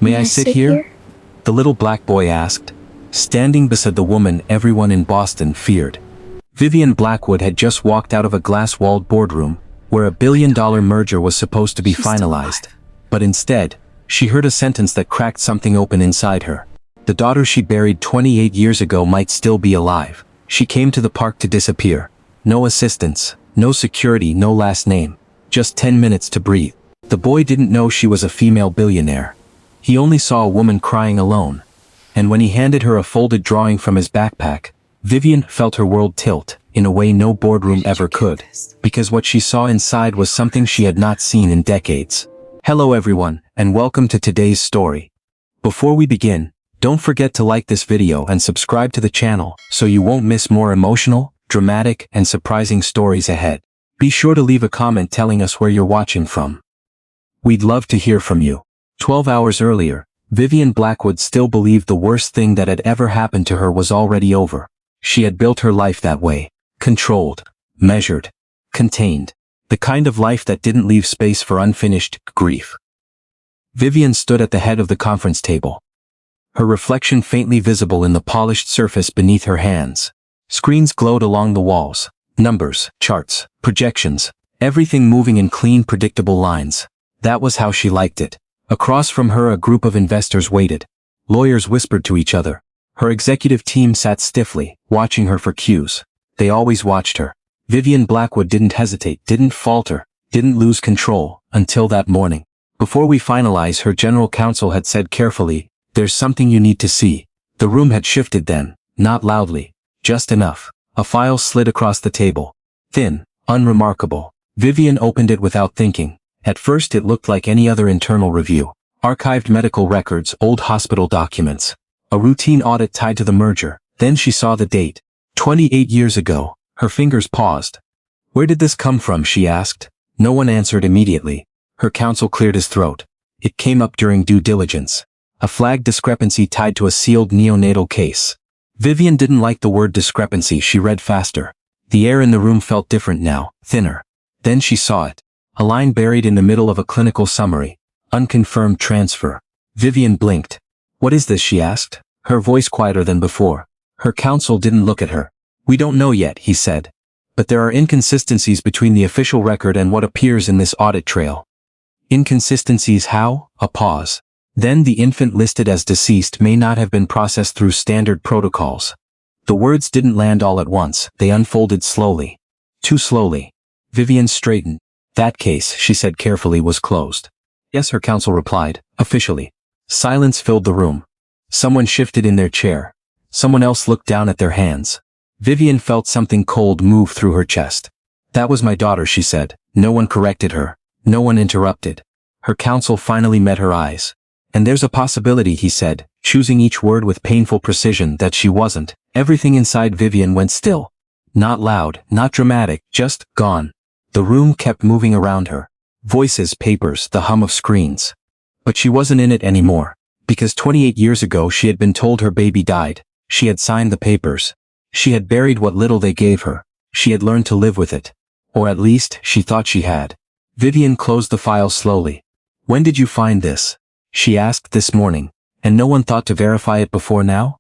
May I sit here? The little black boy asked, standing beside the woman everyone in Boston feared. Vivian Blackwood had just walked out of a glass-walled boardroom, where a billion-dollar merger was supposed to be finalized. But instead, she heard a sentence that cracked something open inside her. The daughter she buried 28 years ago might still be alive. She came to the park to disappear. No assistance, no security, no last name. Just 10 minutes to breathe. The boy didn't know she was a female billionaire. He only saw a woman crying alone. And when he handed her a folded drawing from his backpack, Vivian felt her world tilt, in a way no boardroom ever could. Because what she saw inside was something she had not seen in decades. Hello everyone, and welcome to today's story. Before we begin, don't forget to like this video and subscribe to the channel, so you won't miss more emotional, dramatic, and surprising stories ahead. Be sure to leave a comment telling us where you're watching from. We'd love to hear from you. 12 hours earlier, Vivian Blackwood still believed the worst thing that had ever happened to her was already over. She had built her life that way. Controlled, measured, contained. The kind of life that didn't leave space for unfinished grief. Vivian stood at the head of the conference table. Her reflection faintly visible in the polished surface beneath her hands. Screens glowed along the walls. Numbers, charts, projections, everything moving in clean, predictable lines. That was how she liked it. Across from her a group of investors waited. Lawyers whispered to each other. Her executive team sat stiffly, watching her for cues. They always watched her. Vivian Blackwood didn't hesitate, didn't falter, didn't lose control, until that morning. Before we finalize, her general counsel had said carefully, "There's something you need to see." The room had shifted then, not loudly, just enough. A file slid across the table. Thin, unremarkable. Vivian opened it without thinking. At first it looked like any other internal review. Archived medical records, old hospital documents. A routine audit tied to the merger. Then she saw the date. 28 years ago. Her fingers paused. "Where did this come from?" she asked. No one answered immediately. Her counsel cleared his throat. "It came up during due diligence. A flagged discrepancy tied to a sealed neonatal case." Vivian didn't like the word discrepancy. She read faster. The air in the room felt different now, thinner. Then she saw it. A line buried in the middle of a clinical summary. Unconfirmed transfer. Vivian blinked. "What is this?" she asked, her voice quieter than before. Her counsel didn't look at her. "We don't know yet," he said. "But there are inconsistencies between the official record and what appears in this audit trail." "Inconsistencies how?" A pause. "Then the infant listed as deceased may not have been processed through standard protocols." The words didn't land all at once. They unfolded slowly. Too slowly. Vivian straightened. "That case," she said carefully, "was closed." "Yes," her counsel replied, "officially." Silence filled the room. Someone shifted in their chair. Someone else looked down at their hands. Vivian felt something cold move through her chest. "That was my daughter," she said. No one corrected her. No one interrupted. Her counsel finally met her eyes. "And there's a possibility," he said, choosing each word with painful precision, "that she wasn't." Everything inside Vivian went still. Not loud, not dramatic, just gone. The room kept moving around her. Voices, papers, the hum of screens. But she wasn't in it anymore. Because 28 years ago she had been told her baby died. She had signed the papers. She had buried what little they gave her. She had learned to live with it. Or at least, she thought she had. Vivian closed the file slowly. "When did you find this?" she asked. "This morning. And no one thought to verify it before now?"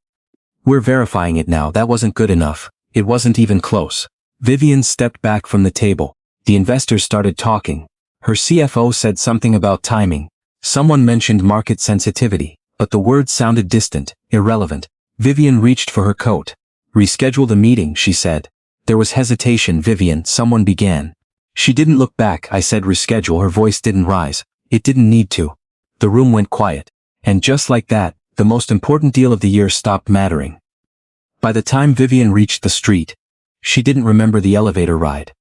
"We're verifying it now." "That wasn't good enough. It wasn't even close." Vivian stepped back from the table. The investors started talking. Her CFO said something about timing. Someone mentioned market sensitivity, but the words sounded distant, irrelevant. Vivian reached for her coat. "Reschedule the meeting," she said. There was hesitation. "Vivian," someone began. She didn't look back. "I said reschedule." Her voice didn't rise. It didn't need to. The room went quiet. And just like that, the most important deal of the year stopped mattering. By the time Vivian reached the street, she didn't remember the elevator ride.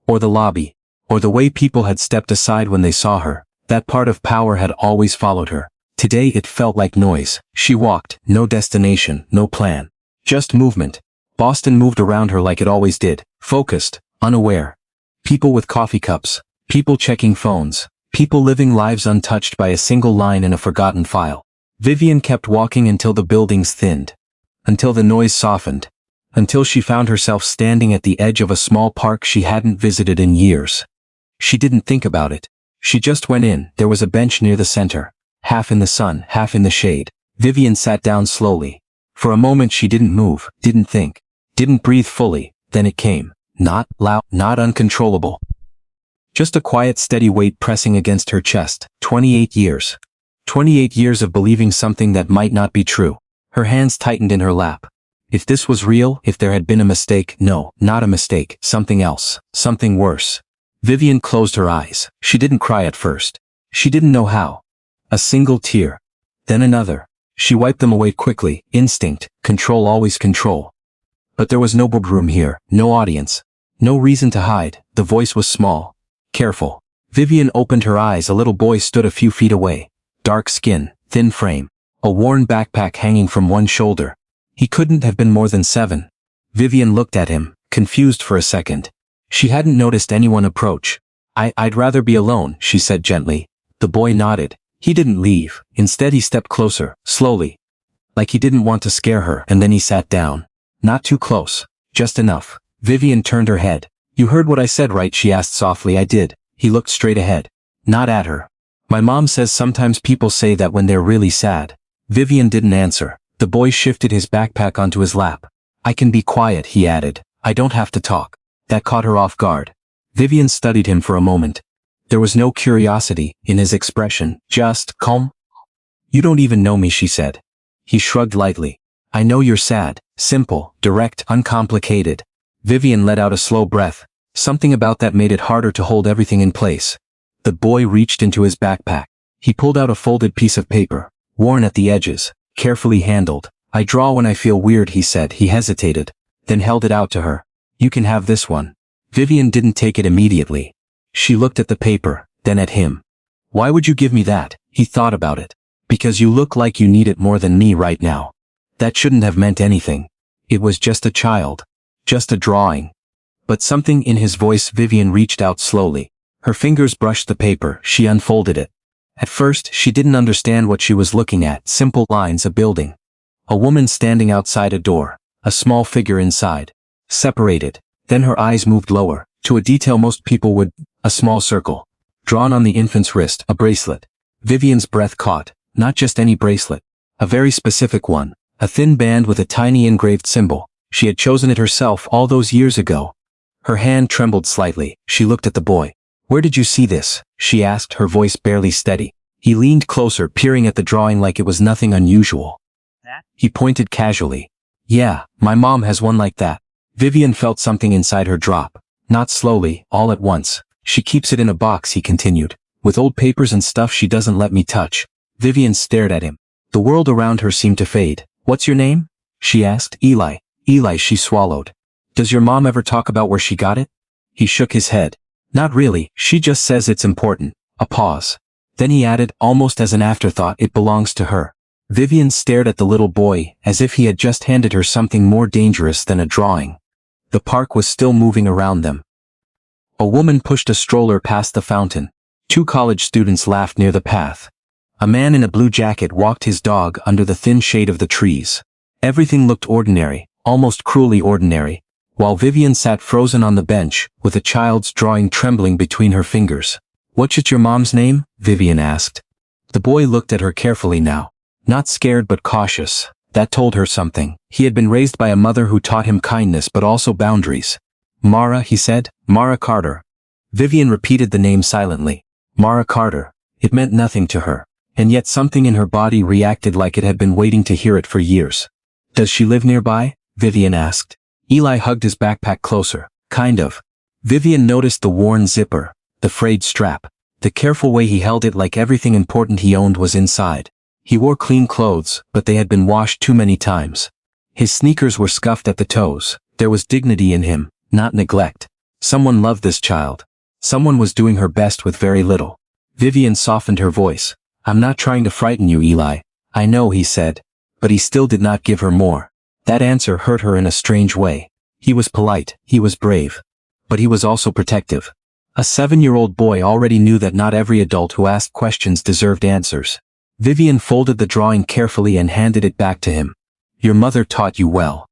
Or the lobby. Or the way people had stepped aside when they saw her. That part of power had always followed her. Today it felt like noise. She walked, no destination, no plan. Just movement. Boston moved around her like it always did, focused, unaware. People with coffee cups. People checking phones. People living lives untouched by a single line in a forgotten file. Vivian kept walking until the buildings thinned. Until the noise softened. Until she found herself standing at the edge of a small park she hadn't visited in years. She didn't think about it. She just went in. There was a bench near the center. half in the sun, half in the shade. Vivian sat down slowly. For a moment she didn't move, didn't think, didn't breathe fully, then it came. Not loud, not uncontrollable. Just a quiet, steady weight pressing against her chest. 28 years. 28 years of believing something that might not be true. Her hands tightened in her lap. If this was real, if there had been a mistake, no, not a mistake, something else, something worse. Vivian closed her eyes. She didn't cry at first. She didn't know how. A single tear. Then another. She wiped them away quickly. Instinct, control, always control. But there was no boardroom here, no audience. No reason to hide. The voice was small. Careful. Vivian opened her eyes. A little boy stood a few feet away. Dark skin, thin frame. A worn backpack hanging from one shoulder. He couldn't have been more than 7. Vivian looked at him, confused for a second. She hadn't noticed anyone approach. I'd rather be alone, she said gently. The boy nodded. He didn't leave. Instead he stepped closer, slowly. Like he didn't want to scare her, and then he sat down. Not too close. Just enough. Vivian turned her head. You heard what I said, right? She asked softly. I did. He looked straight ahead. Not at her. My mom says sometimes people say that when they're really sad. Vivian didn't answer. The boy shifted his backpack onto his lap. I can be quiet, he added. I don't have to talk. That caught her off guard. Vivian studied him for a moment. There was no curiosity in his expression, just calm. You don't even know me, she said. He shrugged lightly. I know you're sad, simple, direct, uncomplicated. Vivian let out a slow breath. Something about that made it harder to hold everything in place. The boy reached into his backpack. He pulled out a folded piece of paper, worn at the edges, carefully handled. I draw when I feel weird, he said. He hesitated, then held it out to her. You can have this one. Vivian didn't take it immediately. She looked at the paper, then at him. Why would you give me that? He thought about it. Because you look like you need it more than me right now. That shouldn't have meant anything. It was just a child. Just a drawing. But something in his voice. Vivian reached out slowly. Her fingers brushed the paper. She unfolded it. At first, she didn't understand what she was looking at. Simple lines, a building. A woman standing outside a door. A small figure inside. Separated. Then her eyes moved lower, to a detail most people would. A small circle. Drawn on the infant's wrist. A bracelet. Vivian's breath caught. Not just any bracelet. A very specific one. A thin band with a tiny engraved symbol. She had chosen it herself all those years ago. Her hand trembled slightly. She looked at the boy. Where did you see this? She asked, her voice barely steady. He leaned closer, peering at the drawing like it was nothing unusual. He pointed casually. Yeah, my mom has one like that. Vivian felt something inside her drop. Not slowly, all at once. She keeps it in a box, he continued. With old papers and stuff she doesn't let me touch. Vivian stared at him. The world around her seemed to fade. What's your name? She asked. Eli. Eli, she swallowed. Does your mom ever talk about where she got it? He shook his head. Not really, she just says it's important. A pause. Then he added, almost as an afterthought, it belongs to her. Vivian stared at the little boy, as if he had just handed her something more dangerous than a drawing. The park was still moving around them. A woman pushed a stroller past the fountain. 2 college students laughed near the path. A man in a blue jacket walked his dog under the thin shade of the trees. Everything looked ordinary, almost cruelly ordinary, while Vivian sat frozen on the bench, with a child's drawing trembling between her fingers. What's your mom's name? Vivian asked. The boy looked at her carefully now. Not scared but cautious. That told her something. He had been raised by a mother who taught him kindness but also boundaries. Mara, he said. Mara Carter. Vivian repeated the name silently. Mara Carter. It meant nothing to her. And yet something in her body reacted like it had been waiting to hear it for years. Does she live nearby? Vivian asked. Eli hugged his backpack closer. Kind of. Vivian noticed the worn zipper, the frayed strap, the careful way he held it like everything important he owned was inside. He wore clean clothes, but they had been washed too many times. His sneakers were scuffed at the toes. There was dignity in him, not neglect. Someone loved this child. Someone was doing her best with very little. Vivian softened her voice. I'm not trying to frighten you, Eli. I know, he said. But he still did not give her more. That answer hurt her in a strange way. He was polite, he was brave. But he was also protective. A 7-year-old boy already knew that not every adult who asked questions deserved answers. Vivian folded the drawing carefully and handed it back to him. Your mother taught you well.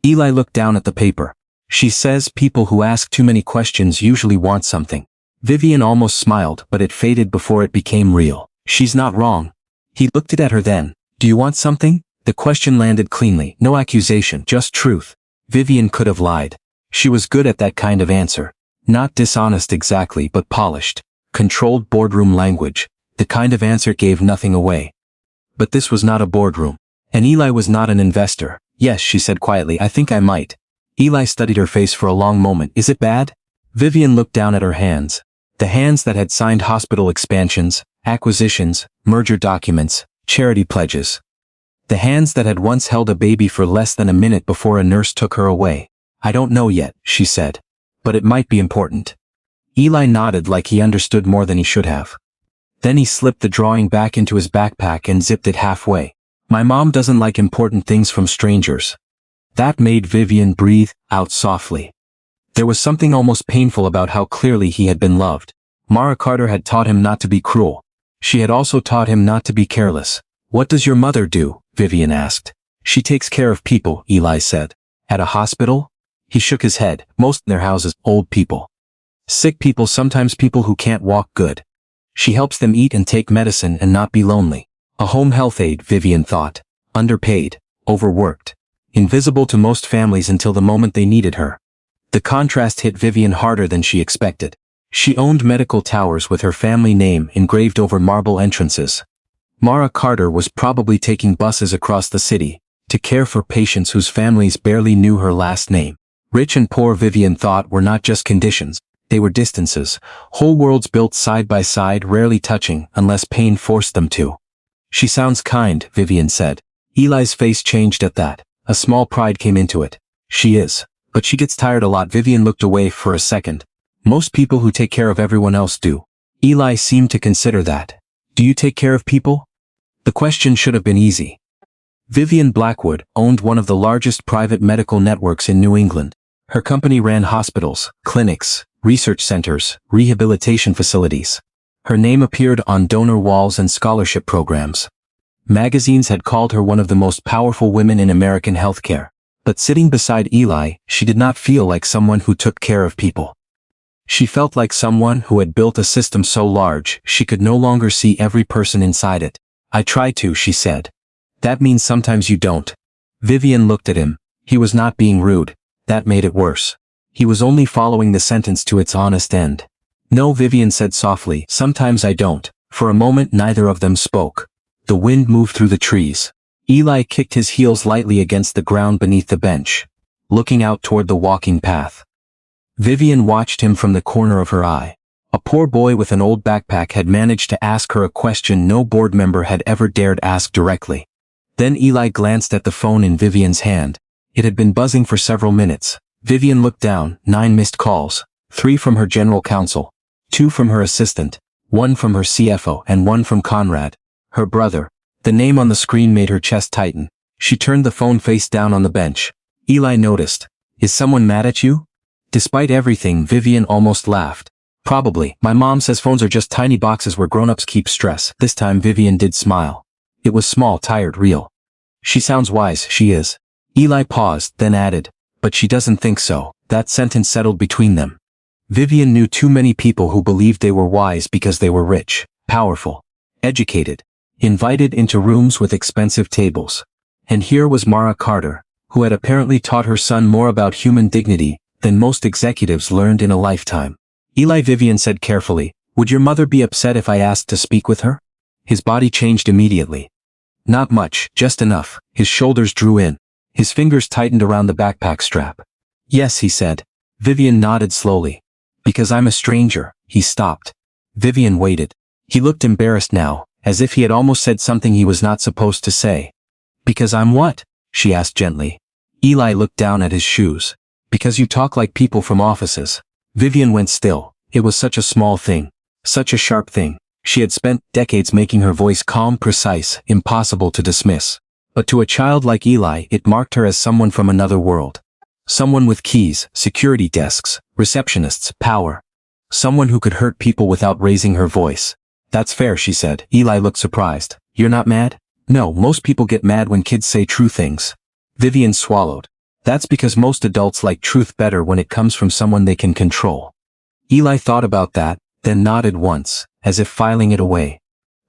Eli looked down at the paper. She says people who ask too many questions usually want something. Vivian almost smiled, but it faded before it became real. She's not wrong. He looked at her then. Do you want something? The question landed cleanly, no accusation, just truth. Vivian could have lied. She was good at that kind of answer. Not dishonest exactly, but polished. Controlled boardroom language. The kind of answer gave nothing away. But this was not a boardroom. And Eli was not an investor. Yes, she said quietly, I think I might. Eli studied her face for a long moment. Is it bad? Vivian looked down at her hands. The hands that had signed hospital expansions, acquisitions, merger documents, charity pledges. The hands that had once held a baby for less than a minute before a nurse took her away. I don't know yet, she said. But it might be important. Eli nodded like he understood more than he should have. Then he slipped the drawing back into his backpack and zipped it halfway. My mom doesn't like important things from strangers. That made Vivian breathe out softly. There was something almost painful about how clearly he had been loved. Mara Carter had taught him not to be cruel. She had also taught him not to be careless. What does your mother do? Vivian asked. She takes care of people, Eli said. At a hospital? He shook his head. Most in their houses, old people. Sick people, sometimes people who can't walk good. She helps them eat and take medicine and not be lonely. A home health aide, Vivian thought. Underpaid. Overworked. Invisible to most families until the moment they needed her. The contrast hit Vivian harder than she expected. She owned medical towers with her family name engraved over marble entrances. Mara Carter was probably taking buses across the city to care for patients whose families barely knew her last name. Rich and poor, Vivian thought, were not just conditions, they were distances, whole worlds built side by side, rarely touching unless pain forced them to. She sounds kind, Vivian said. Eli's face changed at that. A small pride came into it. She is. But she gets tired a lot. Vivian looked away for a second. Most people who take care of everyone else do. Eli seemed to consider that. Do you take care of people? The question should have been easy. Vivian Blackwood owned one of the largest private medical networks in New England. Her company ran hospitals, clinics, research centers, rehabilitation facilities. Her name appeared on donor walls and scholarship programs. Magazines had called her one of the most powerful women in American healthcare. But sitting beside Eli, she did not feel like someone who took care of people. She felt like someone who had built a system so large she could no longer see every person inside it. I try to, she said. That means sometimes you don't. Vivian looked at him. He was not being rude. That made it worse. He was only following the sentence to its honest end. No, Vivian said softly, sometimes I don't. For a moment neither of them spoke. The wind moved through the trees. Eli kicked his heels lightly against the ground beneath the bench, looking out toward the walking path. Vivian watched him from the corner of her eye. A poor boy with an old backpack had managed to ask her a question no board member had ever dared ask directly. Then Eli glanced at the phone in Vivian's hand. It had been buzzing for several minutes. Vivian looked down. 9 missed calls. 3 from her general counsel. 2 from her assistant. 1 from her CFO and 1 from Conrad, her brother. The name on the screen made her chest tighten. She turned the phone face down on the bench. Eli noticed. Is someone mad at you? Despite everything, Vivian almost laughed. Probably. My mom says phones are just tiny boxes where grown-ups keep stress. This time Vivian did smile. It was small, tired, real. She sounds wise, she is. Eli paused, then added, but she doesn't think so. That sentence settled between them. Vivian knew too many people who believed they were wise because they were rich, powerful, educated, invited into rooms with expensive tables. And here was Mara Carter, who had apparently taught her son more about human dignity than most executives learned in a lifetime. Eli, Vivian said carefully, would your mother be upset if I asked to speak with her? His body changed immediately. Not much, just enough. His shoulders drew in. His fingers tightened around the backpack strap. Yes, he said. Vivian nodded slowly. Because I'm a stranger. He stopped. Vivian waited. He looked embarrassed now, as if he had almost said something he was not supposed to say. Because I'm what? She asked gently. Eli looked down at his shoes. Because you talk like people from offices. Vivian went still. It was such a small thing. Such a sharp thing. She had spent decades making her voice calm, precise, impossible to dismiss. But to a child like Eli, it marked her as someone from another world. Someone with keys, security desks, receptionists, power. Someone who could hurt people without raising her voice. That's fair, she said. Eli looked surprised. You're not mad? No, most people get mad when kids say true things. Vivian swallowed. That's because most adults like truth better when it comes from someone they can control. Eli thought about that, then nodded once, as if filing it away.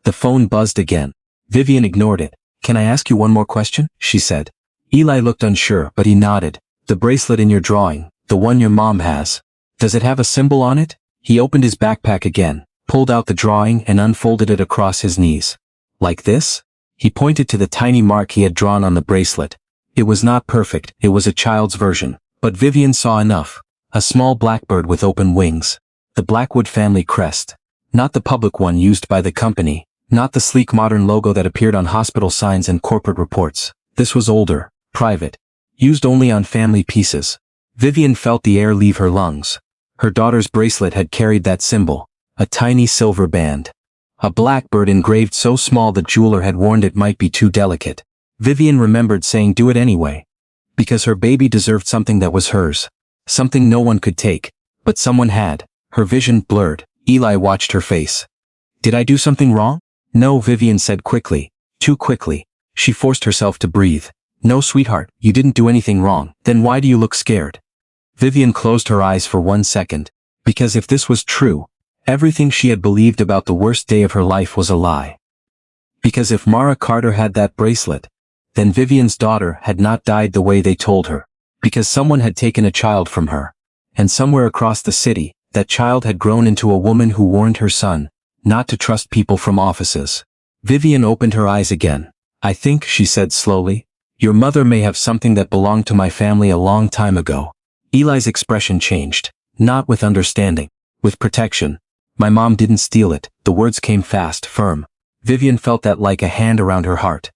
The phone buzzed again. Vivian ignored it. "Can I ask you one more question?" she said. Eli looked unsure, but he nodded. "The bracelet in your drawing, the one your mom has. Does it have a symbol on it?" He opened his backpack again, pulled out the drawing and unfolded it across his knees. "Like this?" He pointed to the tiny mark he had drawn on the bracelet. It was not perfect, it was a child's version, but Vivian saw enough. A small blackbird with open wings. The Blackwood family crest. Not the public one used by the company. Not the sleek modern logo that appeared on hospital signs and corporate reports. This was older, private. Used only on family pieces. Vivian felt the air leave her lungs. Her daughter's bracelet had carried that symbol. A tiny silver band. A blackbird engraved so small the jeweler had warned it might be too delicate. Vivian remembered saying do it anyway. Because her baby deserved something that was hers. Something no one could take. But someone had. Her vision blurred. Eli watched her face. "Did I do something wrong?" "No," Vivian said quickly. Too quickly. She forced herself to breathe. "No, sweetheart, you didn't do anything wrong. Then why do you look scared?" Vivian closed her eyes for 1 second. Because if this was true, everything she had believed about the worst day of her life was a lie. Because if Mara Carter had that bracelet, then Vivian's daughter had not died the way they told her. Because someone had taken a child from her. And somewhere across the city, that child had grown into a woman who warned her son not to trust people from offices. Vivian opened her eyes again. "I think," she said slowly, "your mother may have something that belonged to my family a long time ago." Eli's expression changed. Not with understanding. With protection. "My mom didn't steal it." The words came fast, firm. Vivian felt that like a hand around her heart.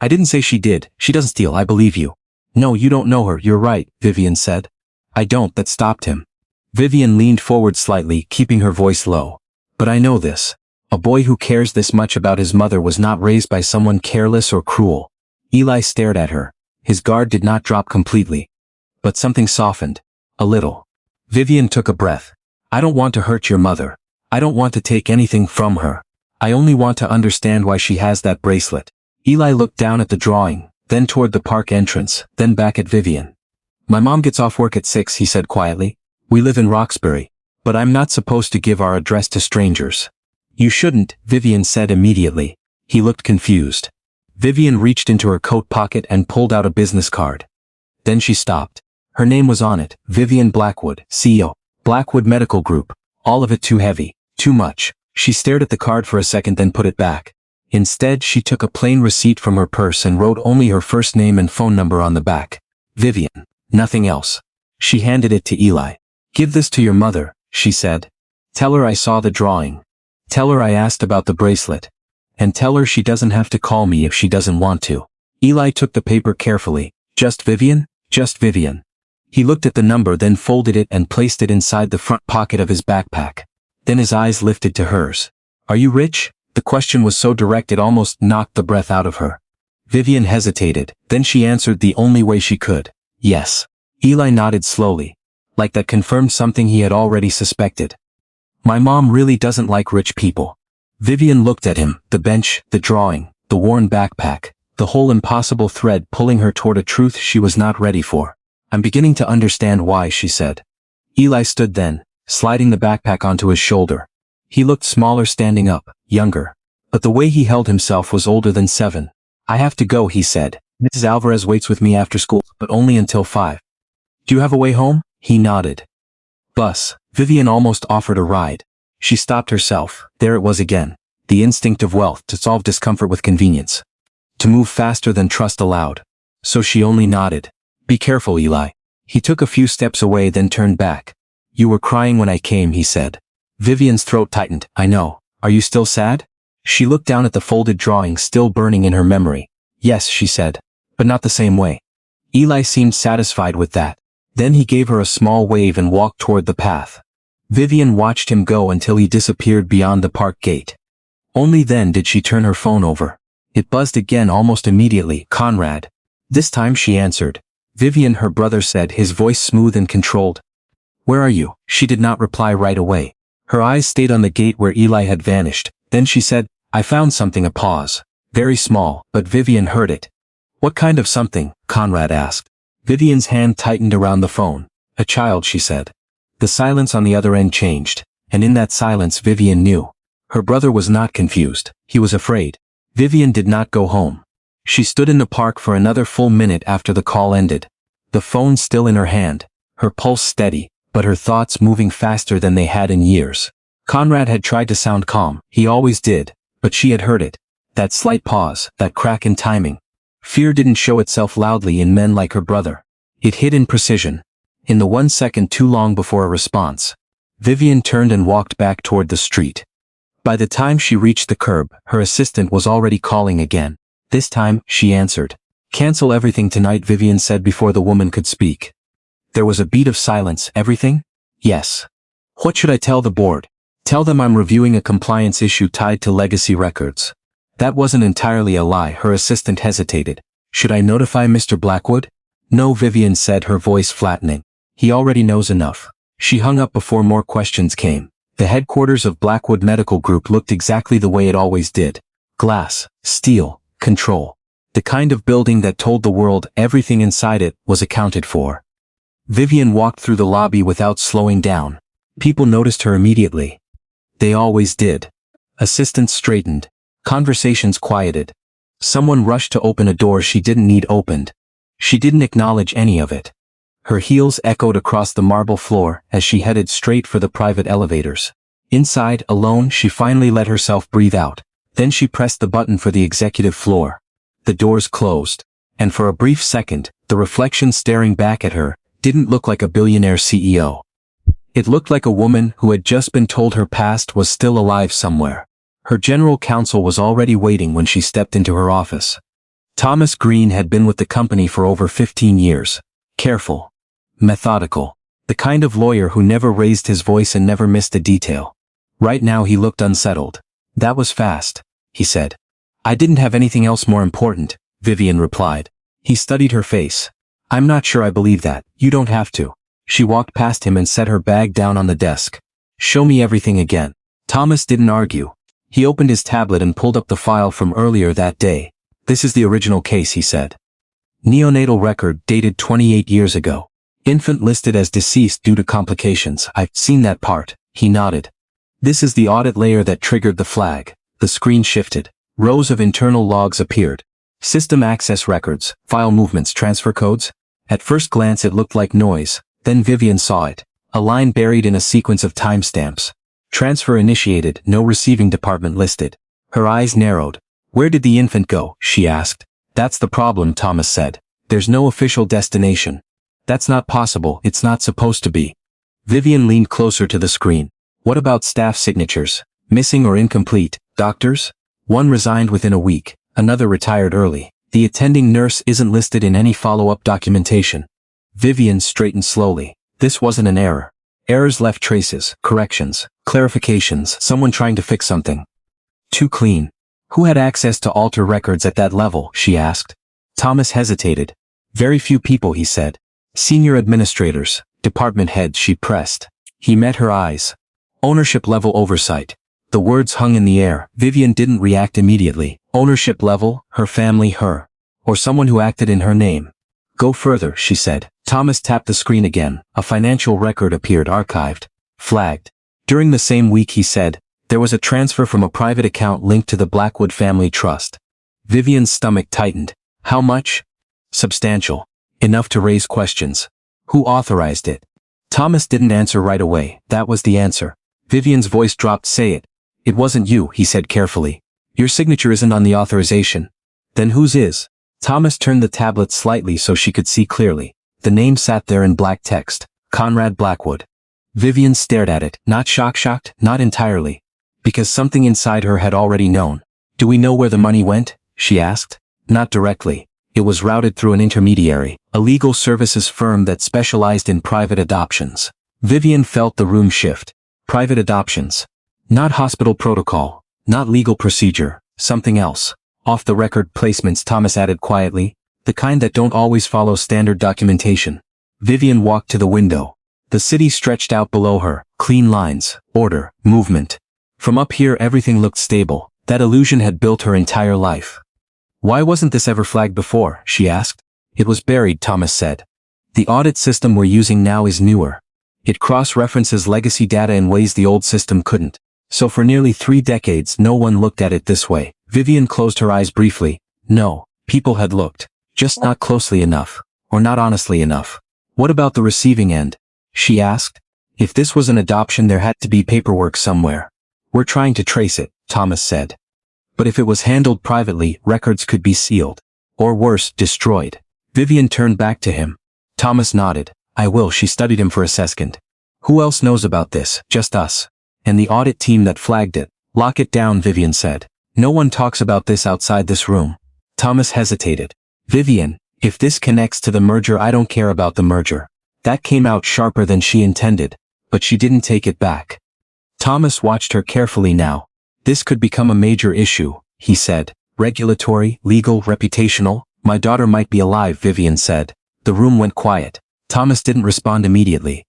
"I didn't say she did. She doesn't steal, I believe you." "No, you don't know her, you're right," Vivian said. "I don't." That stopped him. Vivian leaned forward slightly, keeping her voice low. "But I know this. A boy who cares this much about his mother was not raised by someone careless or cruel." Eli stared at her. His guard did not drop completely. But something softened. A little. Vivian took a breath. "I don't want to hurt your mother. I don't want to take anything from her. I only want to understand why she has that bracelet." Eli looked down at the drawing, then toward the park entrance, then back at Vivian. "My mom gets off work at 6, he said quietly. "We live in Roxbury. But I'm not supposed to give our address to strangers." "You shouldn't," Vivian said immediately. He looked confused. Vivian reached into her coat pocket and pulled out a business card. Then she stopped. Her name was on it, Vivian Blackwood, CEO, Blackwood Medical Group. All of it too heavy, too much. She stared at the card for a second then put it back. Instead, she took a plain receipt from her purse and wrote only her first name and phone number on the back. Vivian. Nothing else. She handed it to Eli. "Give this to your mother," she said. "Tell her I saw the drawing. Tell her I asked about the bracelet. And tell her she doesn't have to call me if she doesn't want to." Eli took the paper carefully. "Just Vivian? Just Vivian." He looked at the number then folded it and placed it inside the front pocket of his backpack. Then his eyes lifted to hers. "Are you rich?" The question was so direct it almost knocked the breath out of her. Vivian hesitated, then she answered the only way she could. "Yes." Eli nodded slowly. Like that confirmed something he had already suspected. "My mom really doesn't like rich people." Vivian looked at him, the bench, the drawing, the worn backpack, the whole impossible thread pulling her toward a truth she was not ready for. "I'm beginning to understand why," she said. Eli stood then, sliding the backpack onto his shoulder. He looked smaller standing up, younger. But the way he held himself was older than 7. "I have to go," he said. "Mrs. Alvarez waits with me after school, but only until 5. "Do you have a way home?" He nodded. "Bus." Vivian almost offered a ride. She stopped herself. There it was again. The instinct of wealth to solve discomfort with convenience. To move faster than trust allowed. So she only nodded. "Be careful, Eli." He took a few steps away then turned back. "You were crying when I came," he said. Vivian's throat tightened. "I know. Are you still sad?" She looked down at the folded drawing still burning in her memory. "Yes," she said. "But not the same way." Eli seemed satisfied with that. Then he gave her a small wave and walked toward the path. Vivian watched him go until he disappeared beyond the park gate. Only then did she turn her phone over. It buzzed again almost immediately. "Conrad." This time she answered. "Vivian," her brother said, his voice smooth and controlled. "Where are you?" She did not reply right away. Her eyes stayed on the gate where Eli had vanished. Then she said, "I found something." A pause. Very small, but Vivian heard it. "What kind of something?" Conrad asked. Vivian's hand tightened around the phone. "A child," she said. The silence on the other end changed, and in that silence Vivian knew. Her brother was not confused, he was afraid. Vivian did not go home. She stood in the park for another full minute after the call ended. The phone still in her hand, her pulse steady, but her thoughts moving faster than they had in years. Conrad had tried to sound calm, he always did, but she had heard it. That slight pause, that crack in timing. Fear didn't show itself loudly in men like her brother. It hid in precision. In the 1 second too long before a response. Vivian turned and walked back toward the street. By the time she reached the curb, her assistant was already calling again. This time, she answered. "Cancel everything tonight," Vivian said before the woman could speak. There was a beat of silence. "Everything?" "Yes." "What should I tell the board?" "Tell them I'm reviewing a compliance issue tied to legacy records." That wasn't entirely a lie. Her assistant hesitated. "Should I notify Mr. Blackwood?" "No," Vivian said, her voice flattening. "He already knows enough." She hung up before more questions came. The headquarters of Blackwood Medical Group looked exactly the way it always did. Glass, steel, control. The kind of building that told the world everything inside it was accounted for. Vivian walked through the lobby without slowing down. People noticed her immediately. They always did. Assistants straightened. Conversations quieted. Someone rushed to open a door she didn't need opened. She didn't acknowledge any of it. Her heels echoed across the marble floor as she headed straight for the private elevators. Inside, alone, she finally let herself breathe out. Then she pressed the button for the executive floor. The doors closed. And for a brief second, the reflection staring back at her didn't look like a billionaire CEO. It looked like a woman who had just been told her past was still alive somewhere. Her general counsel was already waiting when she stepped into her office. Thomas Green had been with the company for over 15 years. Careful. Methodical. The kind of lawyer who never raised his voice and never missed a detail. Right now he looked unsettled. "That was fast," he said. "I didn't have anything else more important," Vivian replied. He studied her face. "I'm not sure I believe that. You don't have to." She walked past him and set her bag down on the desk. "Show me everything again." Thomas didn't argue. He opened his tablet and pulled up the file from earlier that day. "This is the original case," he said. "Neonatal record dated 28 years ago. Infant listed as deceased due to complications. I've seen that part," he nodded. "This is the audit layer that triggered the flag." The screen shifted. Rows of internal logs appeared. System access records, file movements, transfer codes. At first glance it looked like noise, then Vivian saw it. A line buried in a sequence of timestamps. Transfer initiated, no receiving department listed. Her eyes narrowed. "Where did the infant go?" she asked. "That's the problem," Thomas said. "There's no official destination." "That's not possible, it's not supposed to be." Vivian leaned closer to the screen. "What about staff signatures? Missing or incomplete? Doctors? One resigned within a week, another retired early. The attending nurse isn't listed in any follow-up documentation." Vivian straightened slowly. This wasn't an error. Errors left traces, corrections, clarifications, someone trying to fix something. Too clean. Who had access to alter records at that level, she asked. Thomas hesitated. Very few people, he said. Senior administrators, department heads, she pressed. He met her eyes. Ownership level oversight. The words hung in the air. Vivian didn't react immediately. Ownership level, her family, her. Or someone who acted in her name. Go further, she said. Thomas tapped the screen again. A financial record appeared, archived. Flagged. During the same week, he said, there was a transfer from a private account linked to the Blackwood Family Trust. Vivian's stomach tightened. How much? Substantial. Enough to raise questions. Who authorized it? Thomas didn't answer right away. That was the answer. Vivian's voice dropped. Say it. It wasn't you, he said carefully. Your signature isn't on the authorization. Then whose is? Thomas turned the tablet slightly so she could see clearly. The name sat there in black text. Conrad Blackwood. Vivian stared at it, not shocked, not entirely. Because something inside her had already known. Do we know where the money went? She asked. Not directly. It was routed through an intermediary, a legal services firm that specialized in private adoptions. Vivian felt the room shift. Private adoptions. Not hospital protocol. Not legal procedure. Something else. Off-the-record placements, Thomas added quietly. The kind that don't always follow standard documentation. Vivian walked to the window. The city stretched out below her. Clean lines. Order. Movement. From up here everything looked stable. That illusion had built her entire life. Why wasn't this ever flagged before? She asked. It was buried, Thomas said. The audit system we're using now is newer. It cross-references legacy data in ways the old system couldn't. So for nearly 3 decades no one looked at it this way. Vivian closed her eyes briefly. No, people had looked. Just not closely enough. Or not honestly enough. What about the receiving end? She asked. If this was an adoption there had to be paperwork somewhere. We're trying to trace it, Thomas said. But if it was handled privately, records could be sealed. Or worse, destroyed. Vivian turned back to him. Thomas nodded. I will. She studied him for a second. Who else knows about this? Just us. And the audit team that flagged it. Lock it down, Vivian said. No one talks about this outside this room. Thomas hesitated. Vivian, if this connects to the merger, I don't care about the merger. That came out sharper than she intended, but she didn't take it back. Thomas watched her carefully now. This could become a major issue, he said. Regulatory, legal, reputational. My daughter might be alive, Vivian said. The room went quiet. Thomas didn't respond immediately.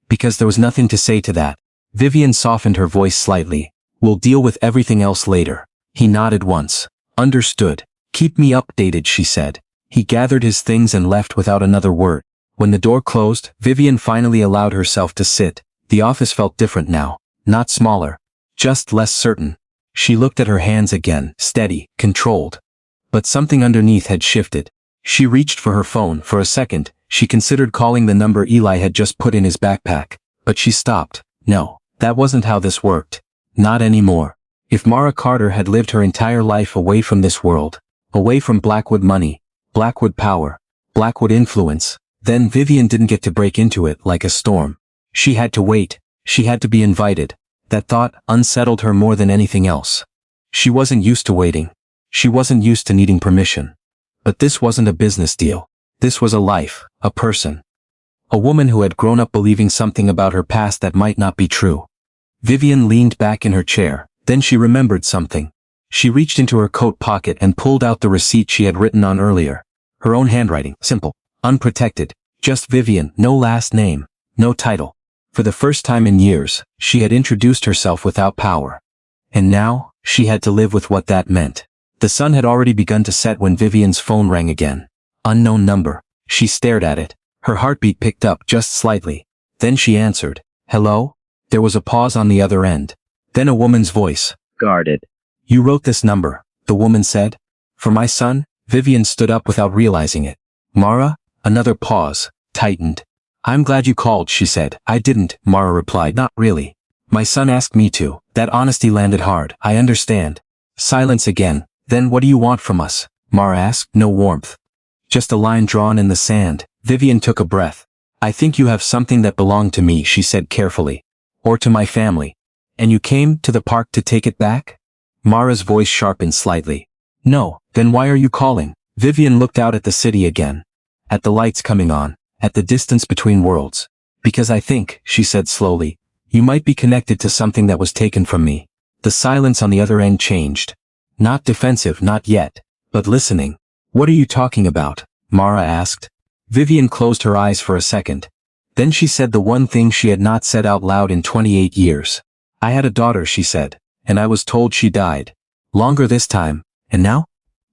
Because there was nothing to say to that. Vivian softened her voice slightly. We'll deal with everything else later. He nodded once. Understood. Keep me updated, she said. He gathered his things and left without another word. When the door closed, Vivian finally allowed herself to sit. The office felt different now. Not smaller. Just less certain. She looked at her hands again, steady, controlled. But something underneath had shifted. She reached for her phone. For a second, she considered calling the number Eli had just put in his backpack. But she stopped. No, that wasn't how this worked. Not anymore. If Mara Carter had lived her entire life away from this world, away from Blackwood money, Blackwood power, Blackwood influence, then Vivian didn't get to break into it like a storm. She had to wait. She had to be invited. That thought unsettled her more than anything else. She wasn't used to waiting. She wasn't used to needing permission. But this wasn't a business deal. This was a life, a person. A woman who had grown up believing something about her past that might not be true. Vivian leaned back in her chair. Then she remembered something. She reached into her coat pocket and pulled out the receipt she had written on earlier. Her own handwriting, simple, unprotected, just Vivian, no last name, no title. For the first time in years, she had introduced herself without power. And now, she had to live with what that meant. The sun had already begun to set when Vivian's phone rang again. Unknown number. She stared at it. Her heartbeat picked up just slightly. Then she answered. Hello? There was a pause on the other end. Then a woman's voice. Guarded. You wrote this number, the woman said. For my son? Vivian stood up without realizing it. Mara? Another pause, tightened. I'm glad you called, she said. I didn't, Mara replied. Not really. My son asked me to. That honesty landed hard. I understand. Silence again. Then what do you want from us? Mara asked. No warmth. Just a line drawn in the sand. Vivian took a breath. I think you have something that belonged to me, she said carefully. Or to my family. And you came to the park to take it back? Mara's voice sharpened slightly. No, then why are you calling? Vivian looked out at the city again. At the lights coming on. At the distance between worlds. Because I think, she said slowly, you might be connected to something that was taken from me. The silence on the other end changed. Not defensive, not yet, but listening. What are you talking about? Mara asked. Vivian closed her eyes for a second. Then she said the one thing she had not said out loud in 28 years. I had a daughter, she said, and I was told she died. Longer this time, and now?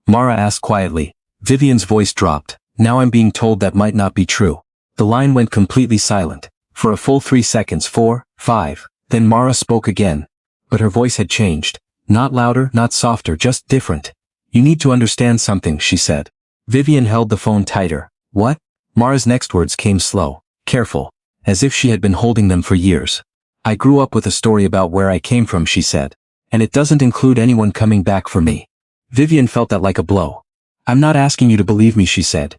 Mara asked quietly. Vivian's voice dropped. Now I'm being told that might not be true. The line went completely silent. For a full 3 seconds, 4, 5. Then Mara spoke again. But her voice had changed. Not louder, not softer, just different. You need to understand something, she said. Vivian held the phone tighter. What? Mara's next words came slow, careful, as if she had been holding them for years. I grew up with a story about where I came from, she said. And it doesn't include anyone coming back for me. Vivian felt that like a blow. I'm not asking you to believe me, she said.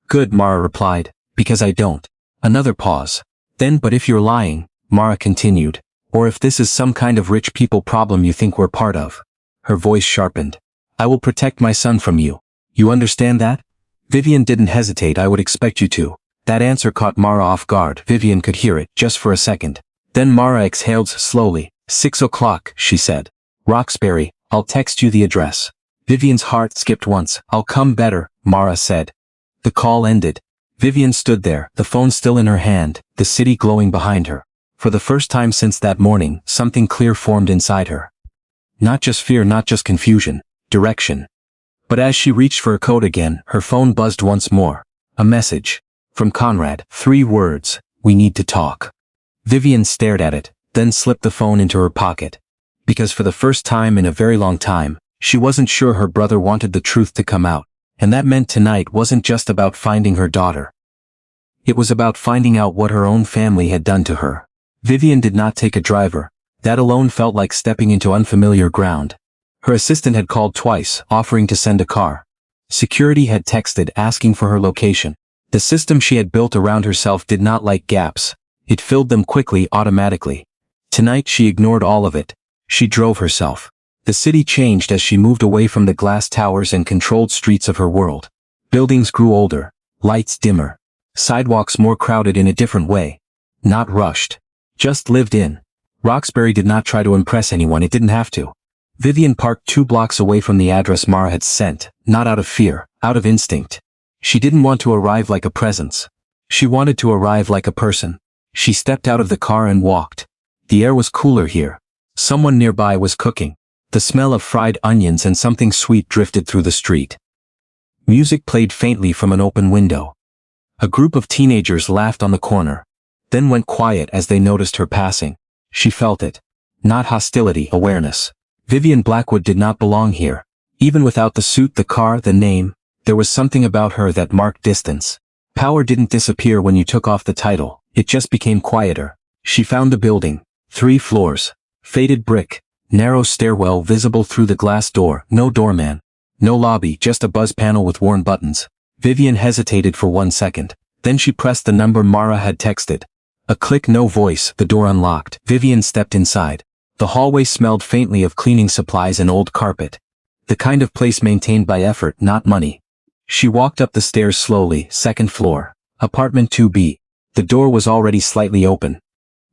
Good, Mara replied, because I don't. Another pause. Then, but if you're lying, Mara continued, or if this is some kind of rich people problem you think we're part of. Her voice sharpened. I will protect my son from you. You understand that? Vivian didn't hesitate. I would expect you to. That answer caught Mara off guard. Vivian could hear it, just for a second. Then Mara exhaled slowly. 6 o'clock, she said. Roxbury, I'll text you the address. Vivian's heart skipped once. I'll come better, Mara said. The call ended. Vivian stood there, the phone still in her hand, the city glowing behind her. For the first time since that morning, something clear formed inside her. Not just fear, not just confusion, direction. But as she reached for a code again, her phone buzzed once more. A message. From Conrad. 3 words. We need to talk. Vivian stared at it, then slipped the phone into her pocket. Because for the first time in a very long time, she wasn't sure her brother wanted the truth to come out, and that meant tonight wasn't just about finding her daughter. It was about finding out what her own family had done to her. Vivian did not take a driver. That alone felt like stepping into unfamiliar ground. Her assistant had called twice, offering to send a car. Security had texted asking for her location. The system she had built around herself did not like gaps. It filled them quickly, automatically. Tonight she ignored all of it. She drove herself. The city changed as she moved away from the glass towers and controlled streets of her world. Buildings grew older, lights dimmer, sidewalks more crowded in a different way. Not rushed. Just lived in. Roxbury did not try to impress anyone, it didn't have to. Vivian parked 2 blocks away from the address Mara had sent, not out of fear, out of instinct. She didn't want to arrive like a presence. She wanted to arrive like a person. She stepped out of the car and walked. The air was cooler here. Someone nearby was cooking. The smell of fried onions and something sweet drifted through the street. Music played faintly from an open window. A group of teenagers laughed on the corner, then went quiet as they noticed her passing. She felt it. Not hostility, awareness. Vivian Blackwood did not belong here. Even without the suit, the car, the name, there was something about her that marked distance. Power didn't disappear when you took off the title, it just became quieter. She found the building. 3 floors. Faded brick. Narrow stairwell visible through the glass door. No doorman. No lobby, just a buzz panel with worn buttons. Vivian hesitated for 1 second. Then she pressed the number Mara had texted. A click, no voice, the door unlocked. Vivian stepped inside. The hallway smelled faintly of cleaning supplies and old carpet. The kind of place maintained by effort, not money. She walked up the stairs slowly, 2nd floor. Apartment 2B. The door was already slightly open.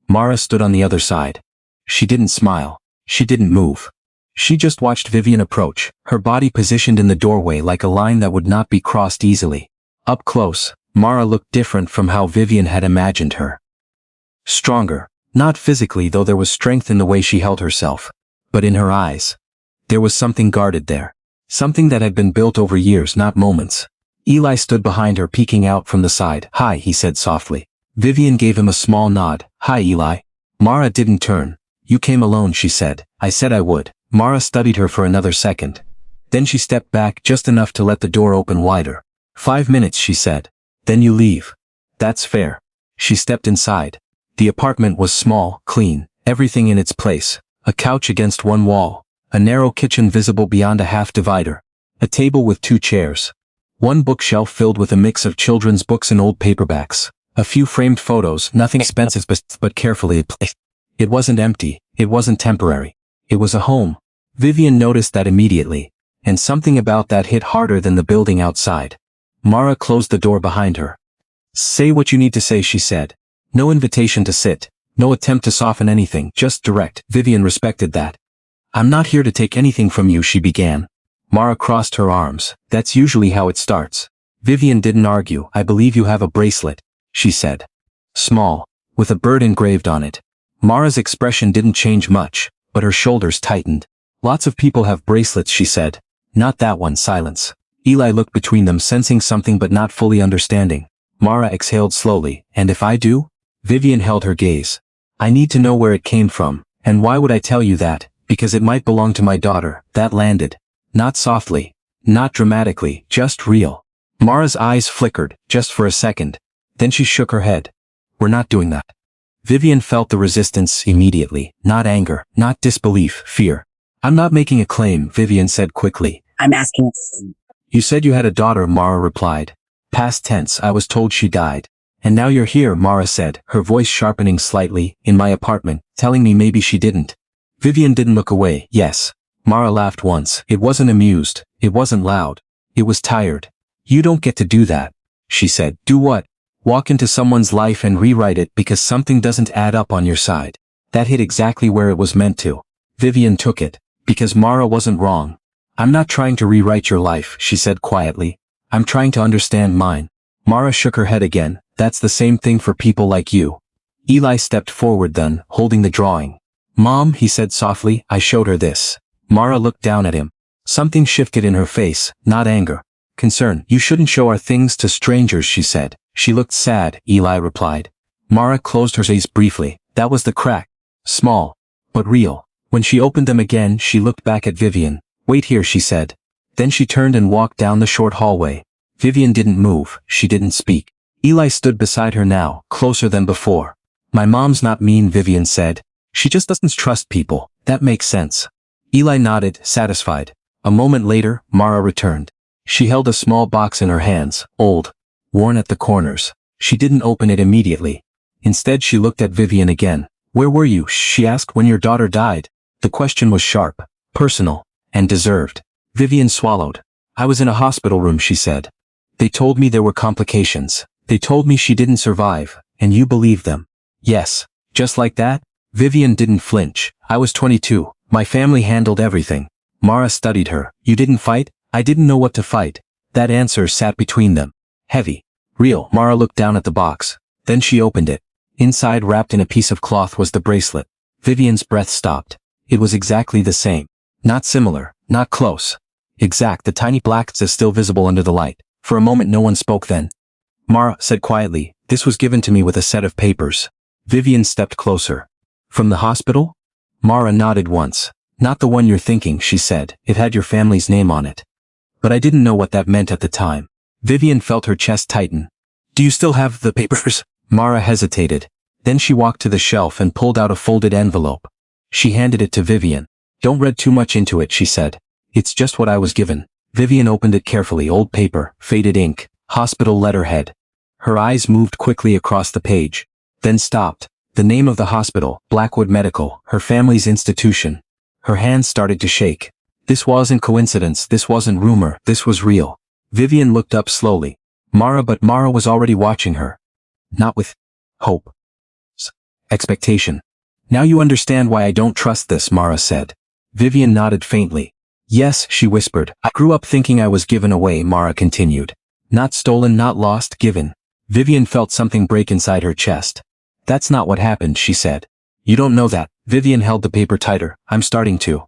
Mara stood on the other side. She didn't smile. She didn't move. She just watched Vivian approach, her body positioned in the doorway like a line that would not be crossed easily. Up close, Mara looked different from how Vivian had imagined her. Stronger. Not physically, though there was strength in the way she held herself. But in her eyes. There was something guarded there. Something that had been built over years, not moments. Eli stood behind her, peeking out from the side. "Hi," he said softly. Vivian gave him a small nod. "Hi, Eli." Mara didn't turn. "You came alone," she said. "I said I would." Mara studied her for another second. Then she stepped back just enough to let the door open wider. 5 minutes, she said. "Then you leave." "That's fair." She stepped inside. The apartment was small, clean, everything in its place. A couch against one wall. A narrow kitchen visible beyond a half divider. A table with 2 chairs. One bookshelf filled with a mix of children's books and old paperbacks. A few framed photos, nothing expensive but carefully placed. It wasn't empty. It wasn't temporary. It was a home. Vivian noticed that immediately. And something about that hit harder than the building outside. Mara closed the door behind her. "Say what you need to say," she said. No invitation to sit. No attempt to soften anything, just direct. Vivian respected that. "I'm not here to take anything from you," she began. Mara crossed her arms. "That's usually how it starts." Vivian didn't argue. "I believe you have a bracelet," she said. Small, with a bird engraved on it. Mara's expression didn't change much, but her shoulders tightened. "Lots of people have bracelets," she said. "Not that one." Silence. Eli looked between them, sensing something but not fully understanding. Mara exhaled slowly. "And if I do?" Vivian held her gaze. "I need to know where it came from. And why would I tell you that? Because it might belong to my daughter." That landed. Not softly. Not dramatically, just real. Mara's eyes flickered, just for a second. Then she shook her head. "We're not doing that." Vivian felt the resistance immediately. Not anger, not disbelief, fear. "I'm not making a claim," Vivian said quickly. "I'm asking." "You said you had a daughter," Mara replied. Past tense. "I was told she died." "And now you're here," Mara said, her voice sharpening slightly, "in my apartment, telling me maybe she didn't." Vivian didn't look away. "Yes." Mara laughed once. It wasn't amused. It wasn't loud. It was tired. "You don't get to do that," she said. "Do what?" "Walk into someone's life and rewrite it because something doesn't add up on your side." That hit exactly where it was meant to. Vivian took it. Because Mara wasn't wrong. "I'm not trying to rewrite your life," she said quietly. "I'm trying to understand mine." Mara shook her head again. "That's the same thing for people like you." Eli stepped forward then, holding the drawing. "Mom," he said softly, "I showed her this." Mara looked down at him. Something shifted in her face, not anger. Concern. "You shouldn't show our things to strangers," she said. She looked sad, Eli replied. Mara closed her eyes briefly. That was the crack. Small. But real. When she opened them again, she looked back at Vivian. "Wait here," she said. Then she turned and walked down the short hallway. Vivian didn't move, she didn't speak. Eli stood beside her now, closer than before. "My mom's not mean," Vivian said. "She just doesn't trust people. That makes sense." Eli nodded, satisfied. A moment later, Mara returned. She held a small box in her hands, old, worn at the corners. She didn't open it immediately. Instead she looked at Vivian again. "Where were you?" she asked. "When your daughter died?" The question was sharp, personal, and deserved. Vivian swallowed. "I was in a hospital room," she said. "They told me there were complications. They told me she didn't survive, and you believed them." "Yes." "Just like that?" Vivian didn't flinch. "I was 22. My family handled everything." Mara studied her. "You didn't fight?" "I didn't know what to fight." That answer sat between them. Heavy. Real. Mara looked down at the box. Then she opened it. Inside, wrapped in a piece of cloth, was the bracelet. Vivian's breath stopped. It was exactly the same. Not similar, not close. Exact. The tiny black is still visible under the light. For a moment no one spoke. Then Mara said quietly, "This was given to me with a set of papers." Vivian stepped closer. "From the hospital?" Mara nodded once. "Not the one you're thinking," she said. "It had your family's name on it. But I didn't know what that meant at the time." Vivian felt her chest tighten. "Do you still have the papers?" Mara hesitated. Then she walked to the shelf and pulled out a folded envelope. She handed it to Vivian. "Don't read too much into it," she said. "It's just what I was given." Vivian opened it carefully. Old paper, faded ink, hospital letterhead. Her eyes moved quickly across the page, then stopped. The name of the hospital, Blackwood Medical, her family's institution. Her hands started to shake. This wasn't coincidence, this wasn't rumor, this was real. Vivian looked up slowly. But Mara was already watching her. Not with hope. Expectation. "Now you understand why I don't trust this," Mara said. Vivian nodded faintly. "Yes," she whispered. "I grew up thinking I was given away," Mara continued. "Not stolen, not lost, given." Vivian felt something break inside her chest. "That's not what happened," she said. "You don't know that." Vivian held the paper tighter. "I'm starting to."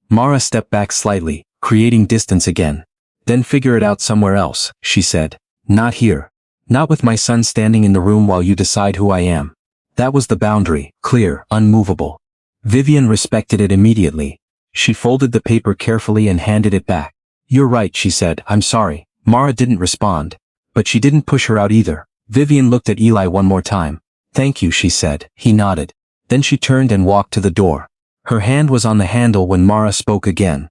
Mara stepped back slightly, creating distance again. "Then figure it out somewhere else," she said. "Not here. Not with my son standing in the room while you decide who I am." That was the boundary, clear, unmovable. Vivian respected it immediately. She folded the paper carefully and handed it back. "You're right," she said. "I'm sorry." Mara didn't respond. But she didn't push her out either. Vivian looked at Eli one more time. "Thank you," she said. He nodded. Then she turned and walked to the door. Her hand was on the handle when Mara spoke again.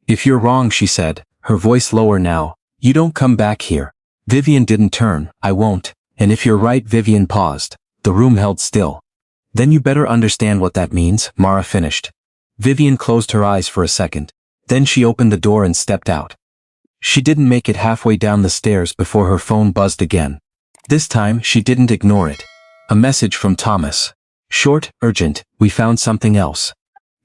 "If you're wrong," she said, her voice lower now, "you don't come back here." Vivian didn't turn. "I won't." "And if you're right," Vivian paused. The room held still. "Then you better understand what that means," Mara finished. Vivian closed her eyes for a second. Then she opened the door and stepped out. She didn't make it halfway down the stairs before her phone buzzed again. This time, she didn't ignore it. A message from Thomas. Short, urgent, "We found something else."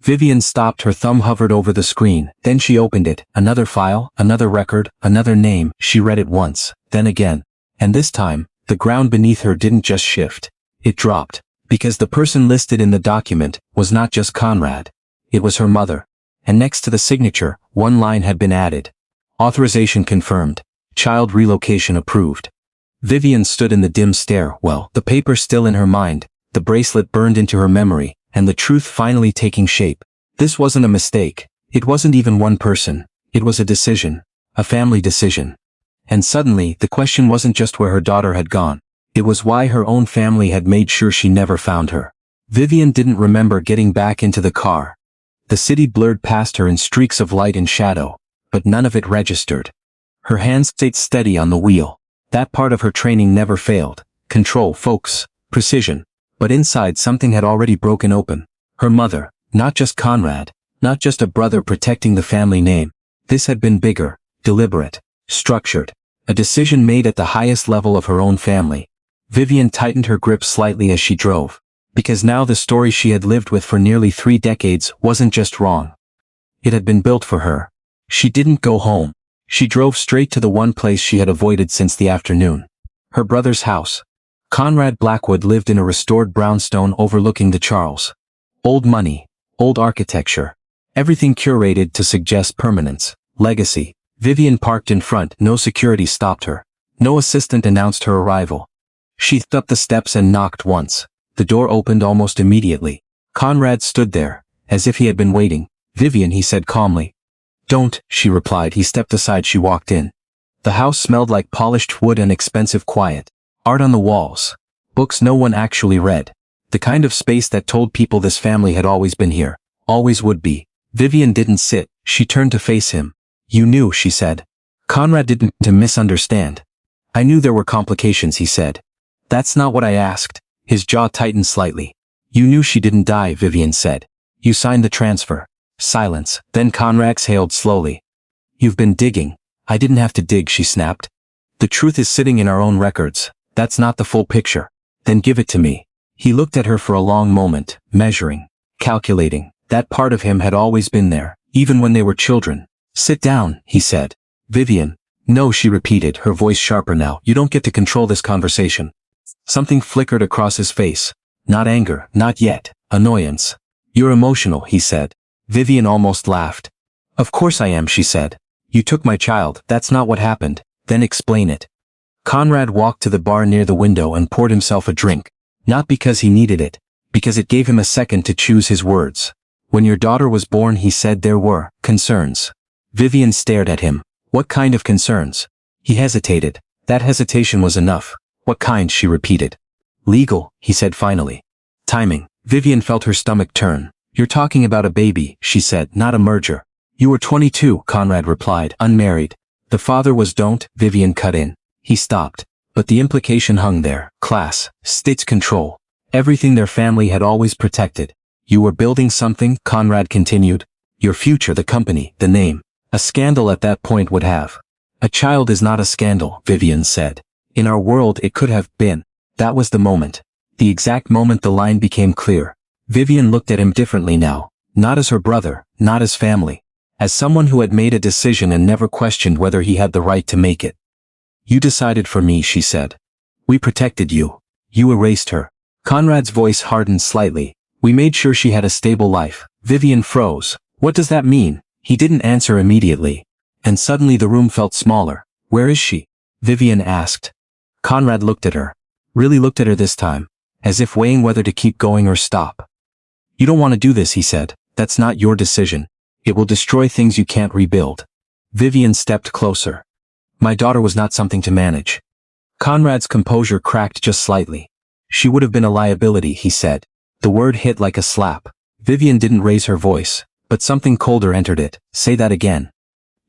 Vivian stopped. Her thumb hovered over the screen. Then she opened it. Another file, another record, another name. She read it once, then again. And this time, the ground beneath her didn't just shift. It dropped. Because the person listed in the document was not just Conrad. It was her mother. And next to the signature, one line had been added. Authorization confirmed. Child relocation approved. Vivian stood in the dim stairwell, the paper still in her mind, the bracelet burned into her memory, and the truth finally taking shape. This wasn't a mistake. It wasn't even one person. It was a decision. A family decision. And suddenly, the question wasn't just where her daughter had gone. It was why her own family had made sure she never found her. Vivian didn't remember getting back into the car. The city blurred past her in streaks of light and shadow, but none of it registered. Her hands stayed steady on the wheel. That part of her training never failed. Control, focus, precision. But inside something had already broken open. Her mother, not just Conrad, not just a brother protecting the family name. This had been bigger, deliberate, structured. A decision made at the highest level of her own family. Vivian tightened her grip slightly as she drove. Because now the story she had lived with for nearly 3 decades wasn't just wrong. It had been built for her. She didn't go home. She drove straight to the one place she had avoided since the afternoon. Her brother's house. Conrad Blackwood lived in a restored brownstone overlooking the Charles. Old money, old architecture. Everything curated to suggest permanence, legacy. Vivian parked in front. No security stopped her. No assistant announced her arrival. She stepped up the steps and knocked once. The door opened almost immediately. Conrad stood there, as if he had been waiting. Vivian, he said calmly. Don't, she replied. He stepped aside. She walked in. The house smelled like polished wood and expensive quiet. Art on the walls. Books no one actually read. The kind of space that told people this family had always been here. Always would be. Vivian didn't sit. She turned to face him. You knew, she said. Conrad didn't to misunderstand. I knew there were complications, he said. That's not what I asked. His jaw tightened slightly. You knew she didn't die, Vivian said. You signed the transfer. Silence. Then Conrad exhaled slowly. You've been digging. I didn't have to dig, she snapped. The truth is sitting in our own records. That's not the full picture. Then give it to me. He looked at her for a long moment, measuring, calculating. That part of him had always been there, even when they were children. Sit down, he said. Vivian. No, she repeated, her voice sharper now. You don't get to control this conversation. Something flickered across his face. Not anger, not yet. Annoyance. You're emotional, he said. Vivian almost laughed. Of course I am, she said. You took my child, that's not what happened. Then explain it. Conrad walked to the bar near the window and poured himself a drink. Not because he needed it, because it gave him a second to choose his words. When your daughter was born, he said there were concerns. Vivian stared at him. What kind of concerns? He hesitated. That hesitation was enough. What kind, she repeated. Legal, he said finally. Timing. Vivian felt her stomach turn. You're talking about a baby, she said, not a merger. You were 22, Conrad replied, unmarried. The father was don't, Vivian cut in. He stopped. But the implication hung there. Class, state's control. Everything their family had always protected. You were building something, Conrad continued. Your future, the company, the name. A scandal at that point would have. A child is not a scandal, Vivian said. In our world it could have been. That was the moment. The exact moment the line became clear. Vivian looked at him differently now. Not as her brother, not as family. As someone who had made a decision and never questioned whether he had the right to make it. You decided for me, she said. We protected you. You erased her. Conrad's voice hardened slightly. We made sure she had a stable life. Vivian froze. What does that mean? He didn't answer immediately. And suddenly the room felt smaller. Where is she? Vivian asked. Conrad looked at her. Really looked at her this time. As if weighing whether to keep going or stop. You don't want to do this, he said. That's not your decision. It will destroy things you can't rebuild. Vivian stepped closer. My daughter was not something to manage. Conrad's composure cracked just slightly. She would have been a liability, he said. The word hit like a slap. Vivian didn't raise her voice, but something colder entered it. Say that again.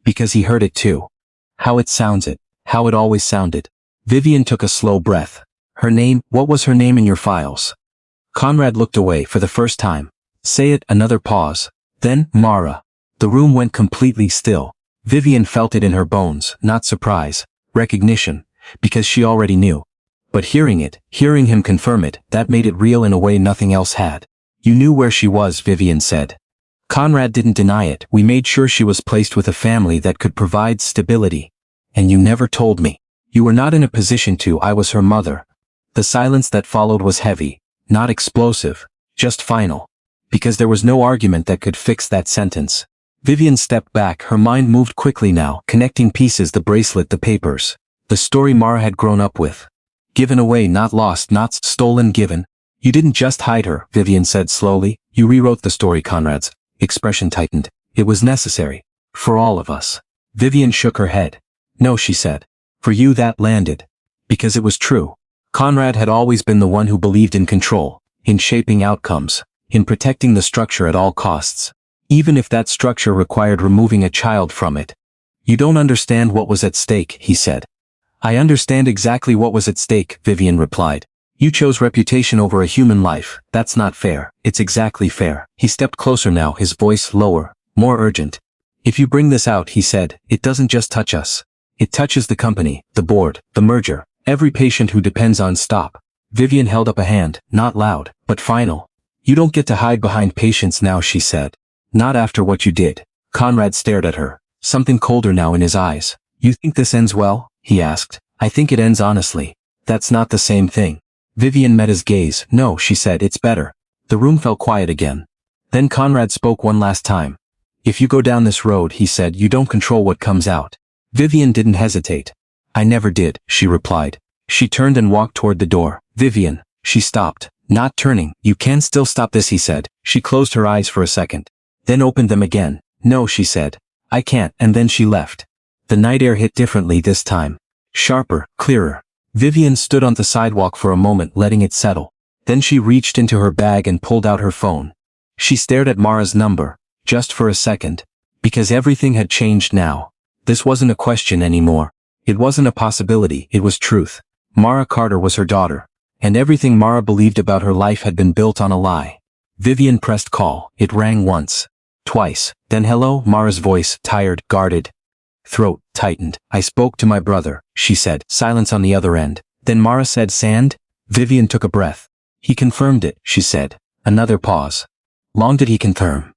Because he heard it too. How it sounds it. How it always sounded. Vivian took a slow breath. Her name, what was her name in your files? Conrad looked away for the first time. Say it, another pause. Then, Mara. The room went completely still. Vivian felt it in her bones, not surprise, recognition, because she already knew. But hearing it, hearing him confirm it, that made it real in a way nothing else had. You knew where she was, Vivian said. Conrad didn't deny it. We made sure she was placed with a family that could provide stability. And you never told me. You were not in a position to. I was her mother. The silence that followed was heavy, not explosive, just final. Because there was no argument that could fix that sentence. Vivian stepped back, her mind moved quickly now, connecting pieces, the bracelet, the papers. The story Mara had grown up with. Given away, not lost, not stolen, given. You didn't just hide her, Vivian said slowly. You rewrote the story, Conrad's expression tightened. It was necessary. For all of us. Vivian shook her head. No, she said. For you that landed. Because it was true. Conrad had always been the one who believed in control, in shaping outcomes, in protecting the structure at all costs. Even if that structure required removing a child from it. You don't understand what was at stake, he said. I understand exactly what was at stake, Vivian replied. You chose reputation over a human life. That's not fair. It's exactly fair. He stepped closer now, his voice lower, more urgent. If you bring this out, he said, it doesn't just touch us. It touches the company, the board, the merger, every patient who depends on stop. Vivian held up a hand, not loud, but final. You don't get to hide behind patients now, she said. Not after what you did. Conrad stared at her, something colder now in his eyes. You think this ends well? He asked. I think it ends honestly. That's not the same thing. Vivian met his gaze. No, she said, it's better. The room fell quiet again. Then Conrad spoke one last time. If you go down this road, he said, you don't control what comes out. Vivian didn't hesitate. I never did, she replied. She turned and walked toward the door. Vivian. She stopped, Not turning. You can still stop this, he said. She closed her eyes for a second. Then opened them again. No, she said. I can't, and then she left. The night air hit differently this time. Sharper, clearer. Vivian stood on the sidewalk for a moment, letting it settle. Then she reached into her bag and pulled out her phone. She stared at Mara's number, just for a second. Because everything had changed now. This wasn't a question anymore. It wasn't a possibility, it was truth. Mara Carter was her daughter. And everything Mara believed about her life had been built on a lie. Vivian pressed call. It rang once. Twice. Then hello, Mara's voice, tired, guarded. Throat tightened. I spoke to my brother, she said. Silence on the other end. Then Mara said, Sand? Vivian took a breath. He confirmed it, she said. Another pause. Long did he confirm?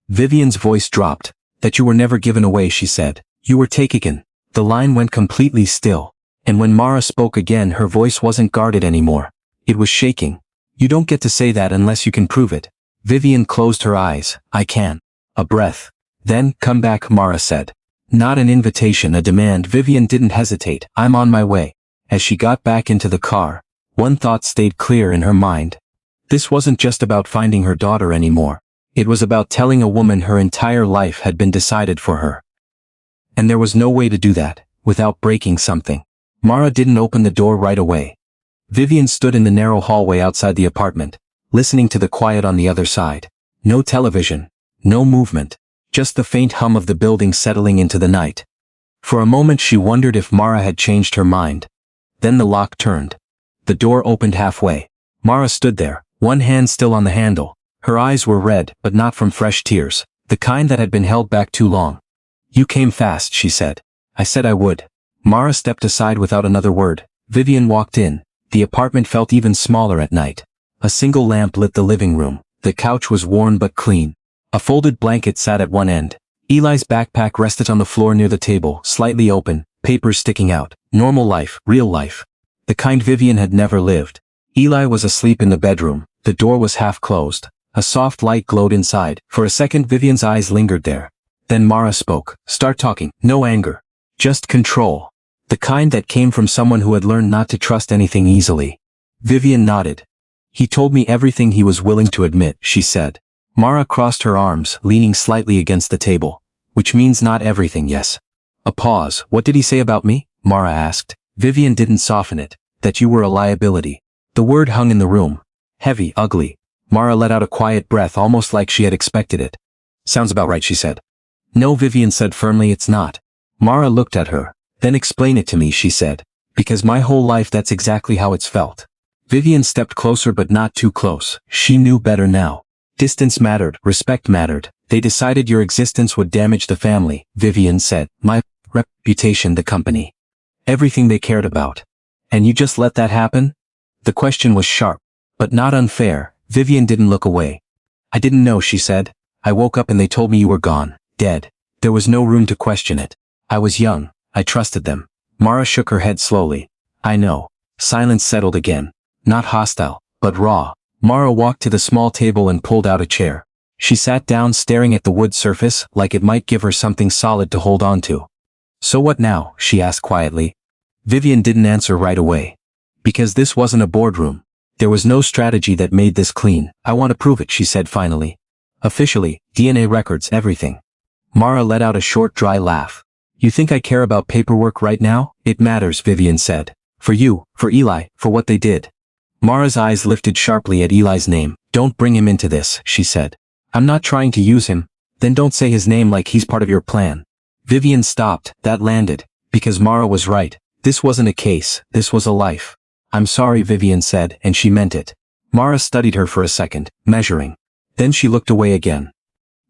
Vivian's voice dropped. That you were never given away, she said. You were taken. The line went completely still. And when Mara spoke again, her voice wasn't guarded anymore. It was shaking. You don't get to say that unless you can prove it. Vivian closed her eyes. I can. A breath. Then, come back, Mara said. Not an invitation, a demand. Vivian didn't hesitate. I'm on my way. As she got back into the car, one thought stayed clear in her mind. This wasn't just about finding her daughter anymore. It was about telling a woman her entire life had been decided for her. And there was no way to do that, without breaking something. Mara didn't open the door right away. Vivian stood in the narrow hallway outside the apartment, listening to the quiet on the other side. No television. No movement. Just the faint hum of the building settling into the night. For a moment she wondered if Mara had changed her mind. Then the lock turned. The door opened halfway. Mara stood there, one hand still on the handle. Her eyes were red, but not from fresh tears, the kind that had been held back too long. You came fast, she said. I said I would. Mara stepped aside without another word. Vivian walked in. The apartment felt even smaller at night. A single lamp lit the living room. The couch was worn but clean. A folded blanket sat at one end. Eli's backpack rested on the floor near the table, slightly open, papers sticking out. Normal life, real life. The kind Vivian had never lived. Eli was asleep in the bedroom. The door was half closed. A soft light glowed inside. For a second Vivian's eyes lingered there. Then Mara spoke. Start talking. No anger. Just control. The kind that came from someone who had learned not to trust anything easily. Vivian nodded. He told me everything he was willing to admit, she said. Mara crossed her arms, leaning slightly against the table. Which means not everything, yes. A pause. What did he say about me? Mara asked. Vivian didn't soften it. That you were a liability. The word hung in the room. Heavy, ugly. Mara let out a quiet breath, almost like she had expected it. Sounds about right, she said. No, Vivian said firmly, it's not. Mara looked at her. Then explain it to me, she said. Because my whole life that's exactly how it's felt. Vivian stepped closer but not too close. She knew better now. Distance mattered, respect mattered. They decided your existence would damage the family, Vivian said. My reputation, the company. Everything they cared about. And you just let that happen? The question was sharp, but not unfair. Vivian didn't look away. I didn't know, she said. I woke up and they told me you were gone, dead. There was no room to question it. I was young. I trusted them. Mara shook her head slowly. I know. Silence settled again. Not hostile, but raw. Mara walked to the small table and pulled out a chair. She sat down staring at the wood surface like it might give her something solid to hold on to. So what now? She asked quietly. Vivian didn't answer right away. Because this wasn't a boardroom. There was no strategy that made this clean. I want to prove it, she said finally. Officially, DNA records, everything. Mara let out a short dry laugh. You think I care about paperwork right now? It matters, Vivian said. For you, for Eli, for what they did. Mara's eyes lifted sharply at Eli's name. Don't bring him into this, she said. I'm not trying to use him. Then don't say his name like he's part of your plan. Vivian stopped. That landed. Because Mara was right. This wasn't a case. This was a life. I'm sorry, Vivian said, and she meant it. Mara studied her for a second, measuring. Then she looked away again.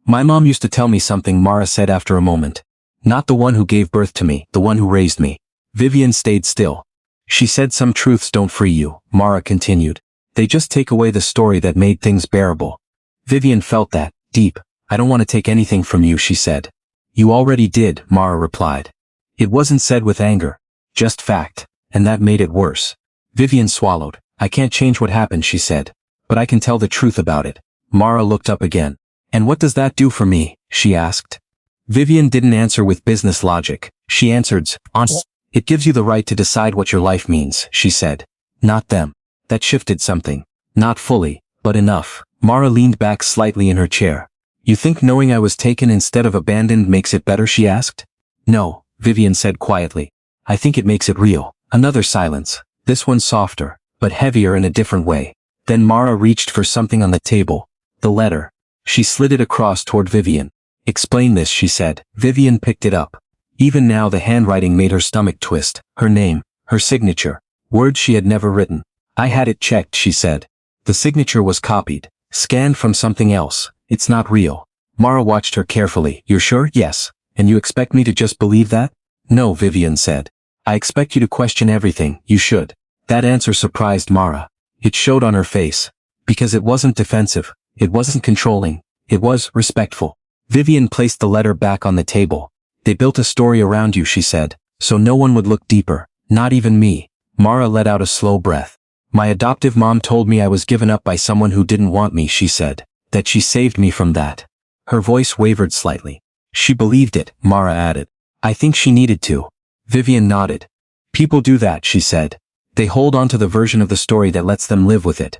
My mom used to tell me something, Mara said after a moment. Not the one who gave birth to me, the one who raised me. Vivian stayed still. She said some truths don't free you, Mara continued. They just take away the story that made things bearable. Vivian felt that, deep. I don't want to take anything from you, she said. You already did, Mara replied. It wasn't said with anger. Just fact. And that made it worse. Vivian swallowed. I can't change what happened, she said. But I can tell the truth about it. Mara looked up again. And what does that do for me? She asked. Vivian didn't answer with business logic. She answered, honestly. It gives you the right to decide what your life means, she said. Not them. That shifted something. Not fully, but enough. Mara leaned back slightly in her chair. You think knowing I was taken instead of abandoned makes it better, she asked. No, Vivian said quietly. I think it makes it real. Another silence. This one softer, but heavier in a different way. Then Mara reached for something on the table. The letter. She slid it across toward Vivian. Explain this, she said. Vivian picked it up. Even now the handwriting made her stomach twist. Her name, her signature, words she had never written. I had it checked, she said. The signature was copied, scanned from something else. It's not real. Mara watched her carefully. You're sure? Yes. And you expect me to just believe that? No, Vivian said. I expect you to question everything. You should. That answer surprised Mara. It showed on her face. Because it wasn't defensive. It wasn't controlling. It was respectful. Vivian placed the letter back on the table. They built a story around you, she said, so no one would look deeper. Not even me. Mara let out a slow breath. My adoptive mom told me I was given up by someone who didn't want me, she said. That she saved me from that. Her voice wavered slightly. She believed it, Mara added. I think she needed to. Vivian nodded. People do that, she said. They hold on to the version of the story that lets them live with it.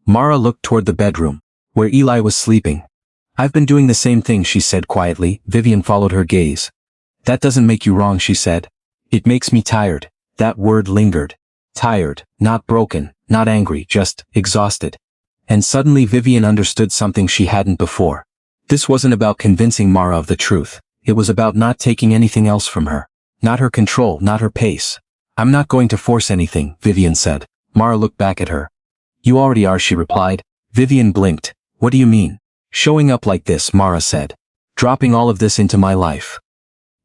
Mara looked toward the bedroom, where Eli was sleeping. I've been doing the same thing, she said quietly. Vivian followed her gaze. That doesn't make you wrong, she said. It makes me tired. That word lingered. Tired, not broken, not angry, just exhausted. And suddenly Vivian understood something she hadn't before. This wasn't about convincing Mara of the truth. It was about not taking anything else from her. Not her control, not her pace. I'm not going to force anything, Vivian said. Mara looked back at her. You already are, she replied. Vivian blinked. What do you mean? Showing up like this, Mara said. Dropping all of this into my life.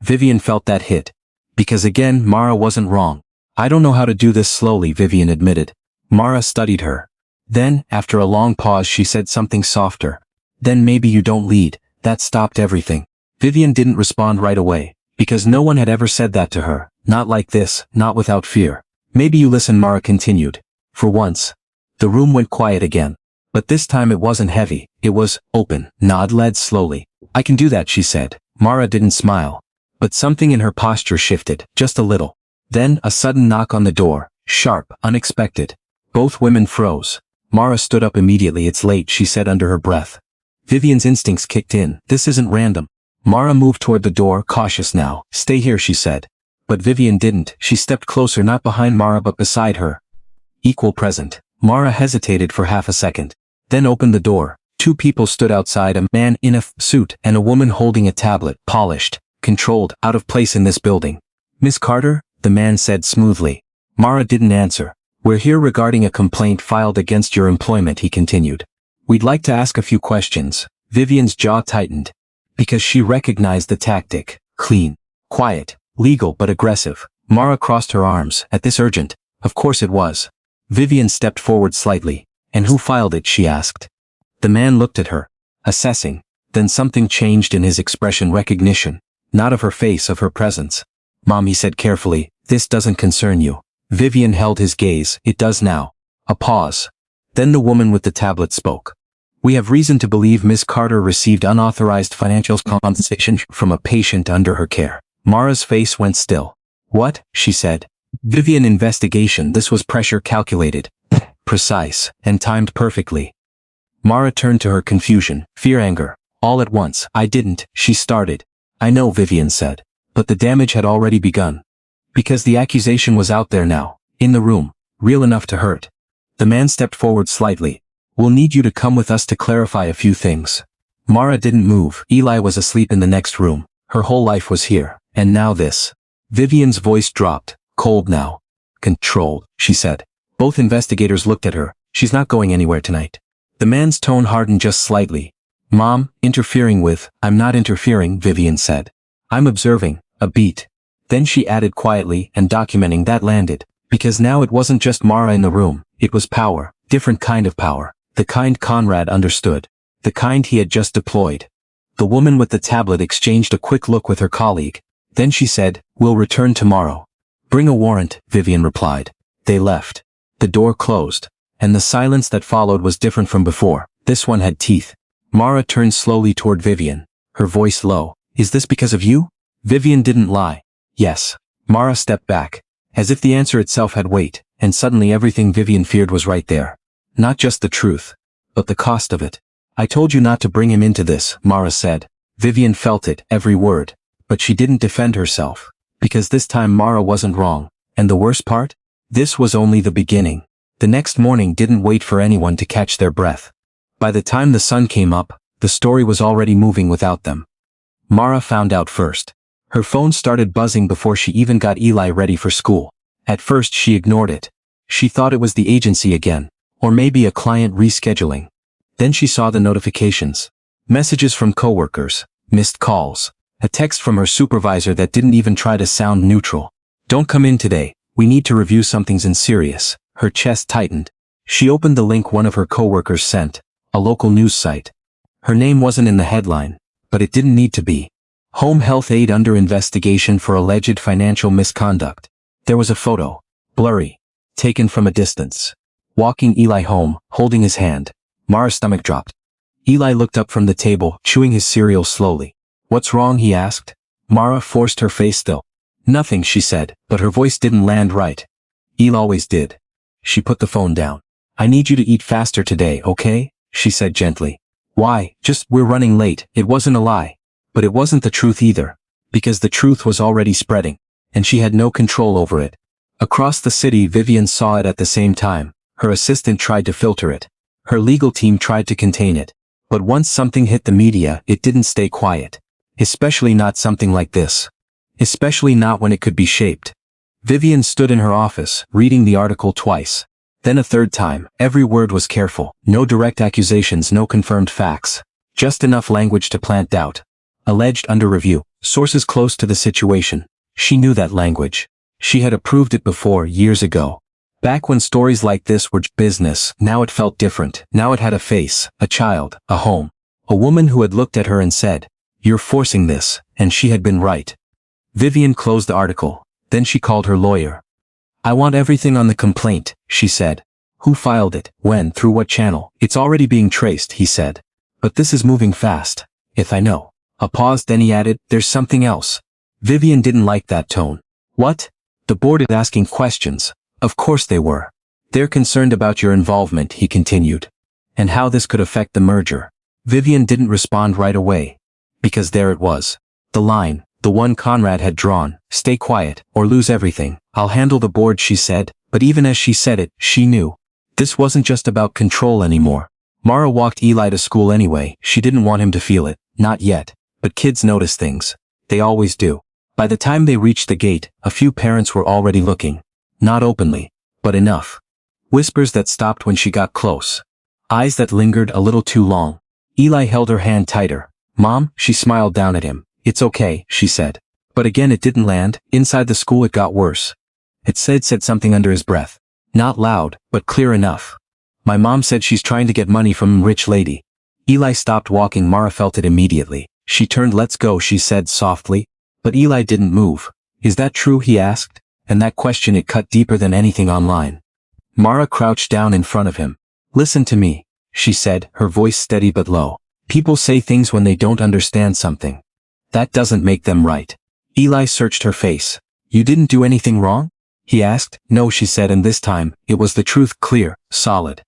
Vivian felt that hit. Because again, Mara wasn't wrong. I don't know how to do this slowly, Vivian admitted. Mara studied her. Then, after a long pause, she said something softer. Then maybe you don't lead. That stopped everything. Vivian didn't respond right away. Because no one had ever said that to her. Not like this, not without fear. Maybe you listen, Mara continued. For once. The room went quiet again. But this time it wasn't heavy. It was open. Nod led slowly. I can do that, she said. Mara didn't smile. But something in her posture shifted, just a little. Then, a sudden knock on the door. Sharp, unexpected. Both women froze. Mara stood up immediately. It's late, she said under her breath. Vivian's instincts kicked in. This isn't random. Mara moved toward the door, cautious now. Stay here, she said. But Vivian didn't. She stepped closer, not behind Mara but beside her. Equal present. Mara hesitated for half a second. Then opened the door. Two people stood outside, a man in a suit and a woman holding a tablet, polished, controlled, out of place in this building. Miss Carter? The man said smoothly. Mara didn't answer. We're here regarding a complaint filed against your employment, he continued. We'd like to ask a few questions. Vivian's jaw tightened. Because she recognized the tactic. Clean. Quiet. Legal but aggressive. Mara crossed her arms. At this urgent. Of course it was. Vivian stepped forward slightly. And who filed it, she asked. The man looked at her. Assessing. Then something changed in his expression. Recognition. Not of her face, of her presence. Mom, he said carefully, this doesn't concern you. Vivian held his gaze. It does now. A pause. Then the woman with the tablet spoke. We have reason to believe Miss Carter received unauthorized financial compensation from a patient under her care. Mara's face went still. What? She said. Vivian, investigation. This was pressure calculated, precise, and timed perfectly. Mara turned to her confusion, fear, anger, all at once. I didn't, she started. I know, Vivian said. But the damage had already begun. Because the accusation was out there now, in the room, real enough to hurt. The man stepped forward slightly. We'll need you to come with us to clarify a few things. Mara didn't move. Eli was asleep in the next room. Her whole life was here. And now this. Vivian's voice dropped, cold now. Controlled, she said. Both investigators looked at her. She's not going anywhere tonight. The man's tone hardened just slightly. Mom, interfering with, I'm not interfering, Vivian said. I'm observing, a beat. Then she added quietly, and documenting that landed. Because now it wasn't just Mara in the room, it was power, different kind of power. The kind Conrad understood. The kind he had just deployed. The woman with the tablet exchanged a quick look with her colleague. Then she said, we'll return tomorrow. Bring a warrant, Vivian replied. They left. The door closed. And the silence that followed was different from before. This one had teeth. Mara turned slowly toward Vivian. Her voice low. Is this because of you? Vivian didn't lie. Yes. Mara stepped back. As if the answer itself had weight. And suddenly everything Vivian feared was right there. Not just the truth, but the cost of it. I told you not to bring him into this, Mara said. Vivian felt it, every word. But she didn't defend herself. Because this time Mara wasn't wrong. And the worst part? This was only the beginning. The next morning didn't wait for anyone to catch their breath. By the time the sun came up, the story was already moving without them. Mara found out first. Her phone started buzzing before she even got Eli ready for school. At first she ignored it. She thought it was the agency again. Or maybe a client rescheduling. Then she saw the notifications. Messages from coworkers, missed calls, a text from her supervisor that didn't even try to sound neutral. Don't come in today, we need to review something serious. Her chest tightened. She opened the link one of her coworkers sent, a local news site. Her name wasn't in the headline, but it didn't need to be. Home health aide under investigation for alleged financial misconduct. There was a photo, blurry, taken from a distance. Walking Eli home, holding his hand. Mara's stomach dropped. Eli looked up from the table, chewing his cereal slowly. What's wrong, he asked. Mara forced her face still. Nothing, she said, but her voice didn't land right. Eli always did. She put the phone down. I need you to eat faster today, okay? She said gently. Why? Just, we're running late. It wasn't a lie. But it wasn't the truth either. Because the truth was already spreading. And she had no control over it. Across the city, Vivian saw it at the same time. Her assistant tried to filter it. Her legal team tried to contain it. But once something hit the media, it didn't stay quiet. Especially not something like this. Especially not when it could be shaped. Vivian stood in her office, reading the article twice. Then a third time. Every word was careful. No direct accusations, no confirmed facts. Just enough language to plant doubt. Alleged under review. Sources close to the situation. She knew that language. She had approved it before, years ago. Back when stories like this were business, now it felt different. Now it had a face, a child, a home. A woman who had looked at her and said, "You're forcing this," and she had been right. Vivian closed the article. Then she called her lawyer. I want everything on the complaint, she said. Who filed it, when, through what channel? It's already being traced, he said. But this is moving fast. If I know. A pause, then he added, there's something else. Vivian didn't like that tone. What? The board is asking questions. Of course they were. They're concerned about your involvement, he continued. And how this could affect the merger. Vivian didn't respond right away. Because there it was. The line, the one Conrad had drawn, stay quiet, or lose everything. I'll handle the board, she said, but even as she said it, she knew. This wasn't just about control anymore. Mara walked Eli to school anyway, she didn't want him to feel it, not yet. But kids notice things. They always do. By the time they reached the gate, a few parents were already looking. Not openly, but enough. Whispers that stopped when she got close. Eyes that lingered a little too long. Eli held her hand tighter. Mom, she smiled down at him. It's okay, she said. But again it didn't land. Inside the school it got worse. It said something under his breath. Not loud, but clear enough. My mom said she's trying to get money from a rich lady. Eli stopped walking. Mara felt it immediately. She turned. Let's go, she said softly. But Eli didn't move. Is that true, he asked. And that question, it cut deeper than anything online. Mara crouched down in front of him. Listen to me, she said, her voice steady but low. People say things when they don't understand something. That doesn't make them right. Eli searched her face. You didn't do anything wrong? He asked. No, she said, and this time, it was the truth, clear, solid.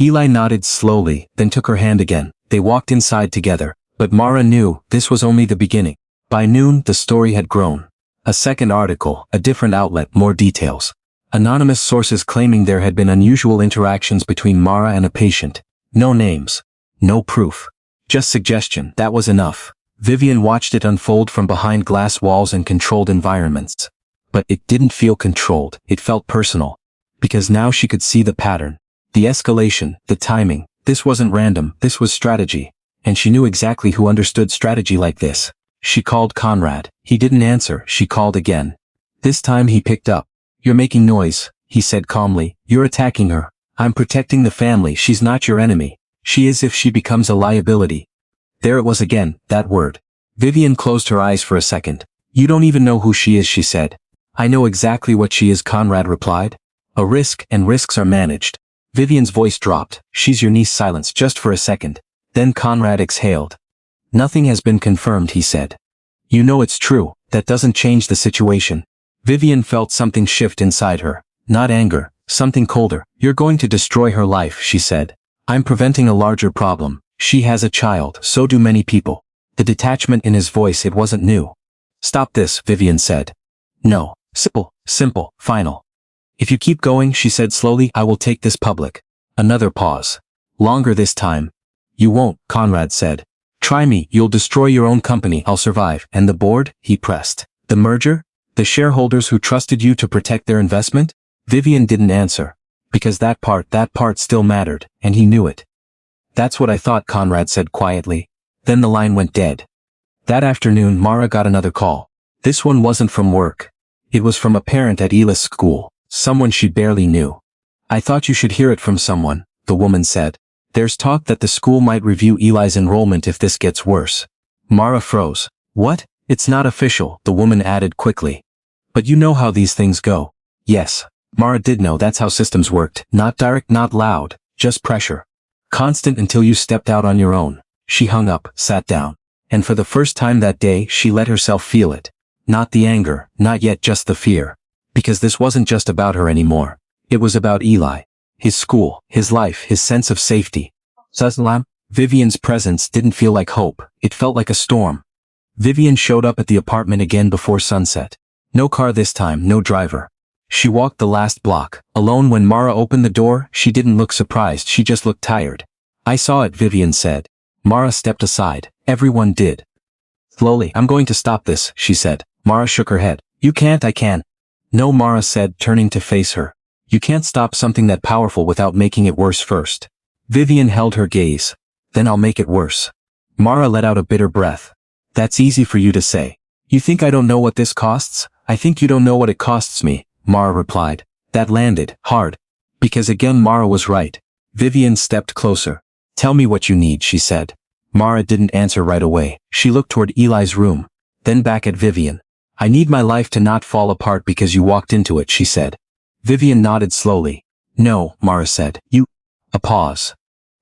Eli nodded slowly, then took her hand again. They walked inside together. But Mara knew this was only the beginning. By noon, the story had grown. A second article, a different outlet, more details. Anonymous sources claiming there had been unusual interactions between Mara and a patient. No names. No proof. Just suggestion. That was enough. Vivian watched it unfold from behind glass walls and controlled environments. But it didn't feel controlled, it felt personal. Because now she could see the pattern. The escalation, the timing. This wasn't random, this was strategy. And she knew exactly who understood strategy like this. She called Conrad. He didn't answer. She called again. This time he picked up. You're making noise, he said calmly. You're attacking her. I'm protecting the family. She's not your enemy. She is if she becomes a liability. There it was again, that word. Vivian closed her eyes for a second. You don't even know who she is, she said. I know exactly what she is, Conrad replied. A risk, and risks are managed. Vivian's voice dropped. She's your niece. Silence just for a second. Then Conrad exhaled. Nothing has been confirmed, he said. You know it's true. That doesn't change the situation. Vivian felt something shift inside her. Not anger, something colder. You're going to destroy her life, she said. I'm preventing a larger problem. She has a child, so do many people. The detachment in his voice, it wasn't new. Stop this, Vivian said. No. Simple, final. If you keep going, she said slowly, I will take this public. Another pause. Longer this time. You won't, Conrad said. Try me, you'll destroy your own company, I'll survive. And the board? He pressed. The merger? The shareholders who trusted you to protect their investment? Vivian didn't answer. Because that part still mattered, and he knew it. That's what I thought, Conrad said quietly. Then the line went dead. That afternoon, Mara got another call. This one wasn't from work. It was from a parent at Eli's school, someone she barely knew. I thought you should hear it from someone, the woman said. There's talk that the school might review Eli's enrollment if this gets worse. Mara froze. What? It's not official, the woman added quickly. But you know how these things go. Yes. Mara did know that's how systems worked. Not direct, not loud, just pressure. Constant until you stepped out on your own. She hung up, sat down. And for the first time that day, she let herself feel it. Not the anger, not yet just the fear. Because this wasn't just about her anymore. It was about Eli. His school, his life, his sense of safety. Sazlam, Vivian's presence didn't feel like hope, it felt like a storm. Vivian showed up at the apartment again before sunset. No car this time, no driver. She walked the last block. Alone when Mara opened the door, she didn't look surprised, she just looked tired. I saw it, Vivian said. Mara stepped aside. Everyone did. Slowly, I'm going to stop this, she said. Mara shook her head. You can't, I can. No, Mara said, turning to face her. You can't stop something that powerful without making it worse first. Vivian held her gaze. Then I'll make it worse. Mara let out a bitter breath. That's easy for you to say. You think I don't know what this costs? I think you don't know what it costs me, Mara replied. That landed hard. Because again Mara was right. Vivian stepped closer. Tell me what you need, she said. Mara didn't answer right away. She looked toward Eli's room. Then back at Vivian. I need my life to not fall apart because you walked into it, she said. Vivian nodded slowly. No, Mara said. A pause.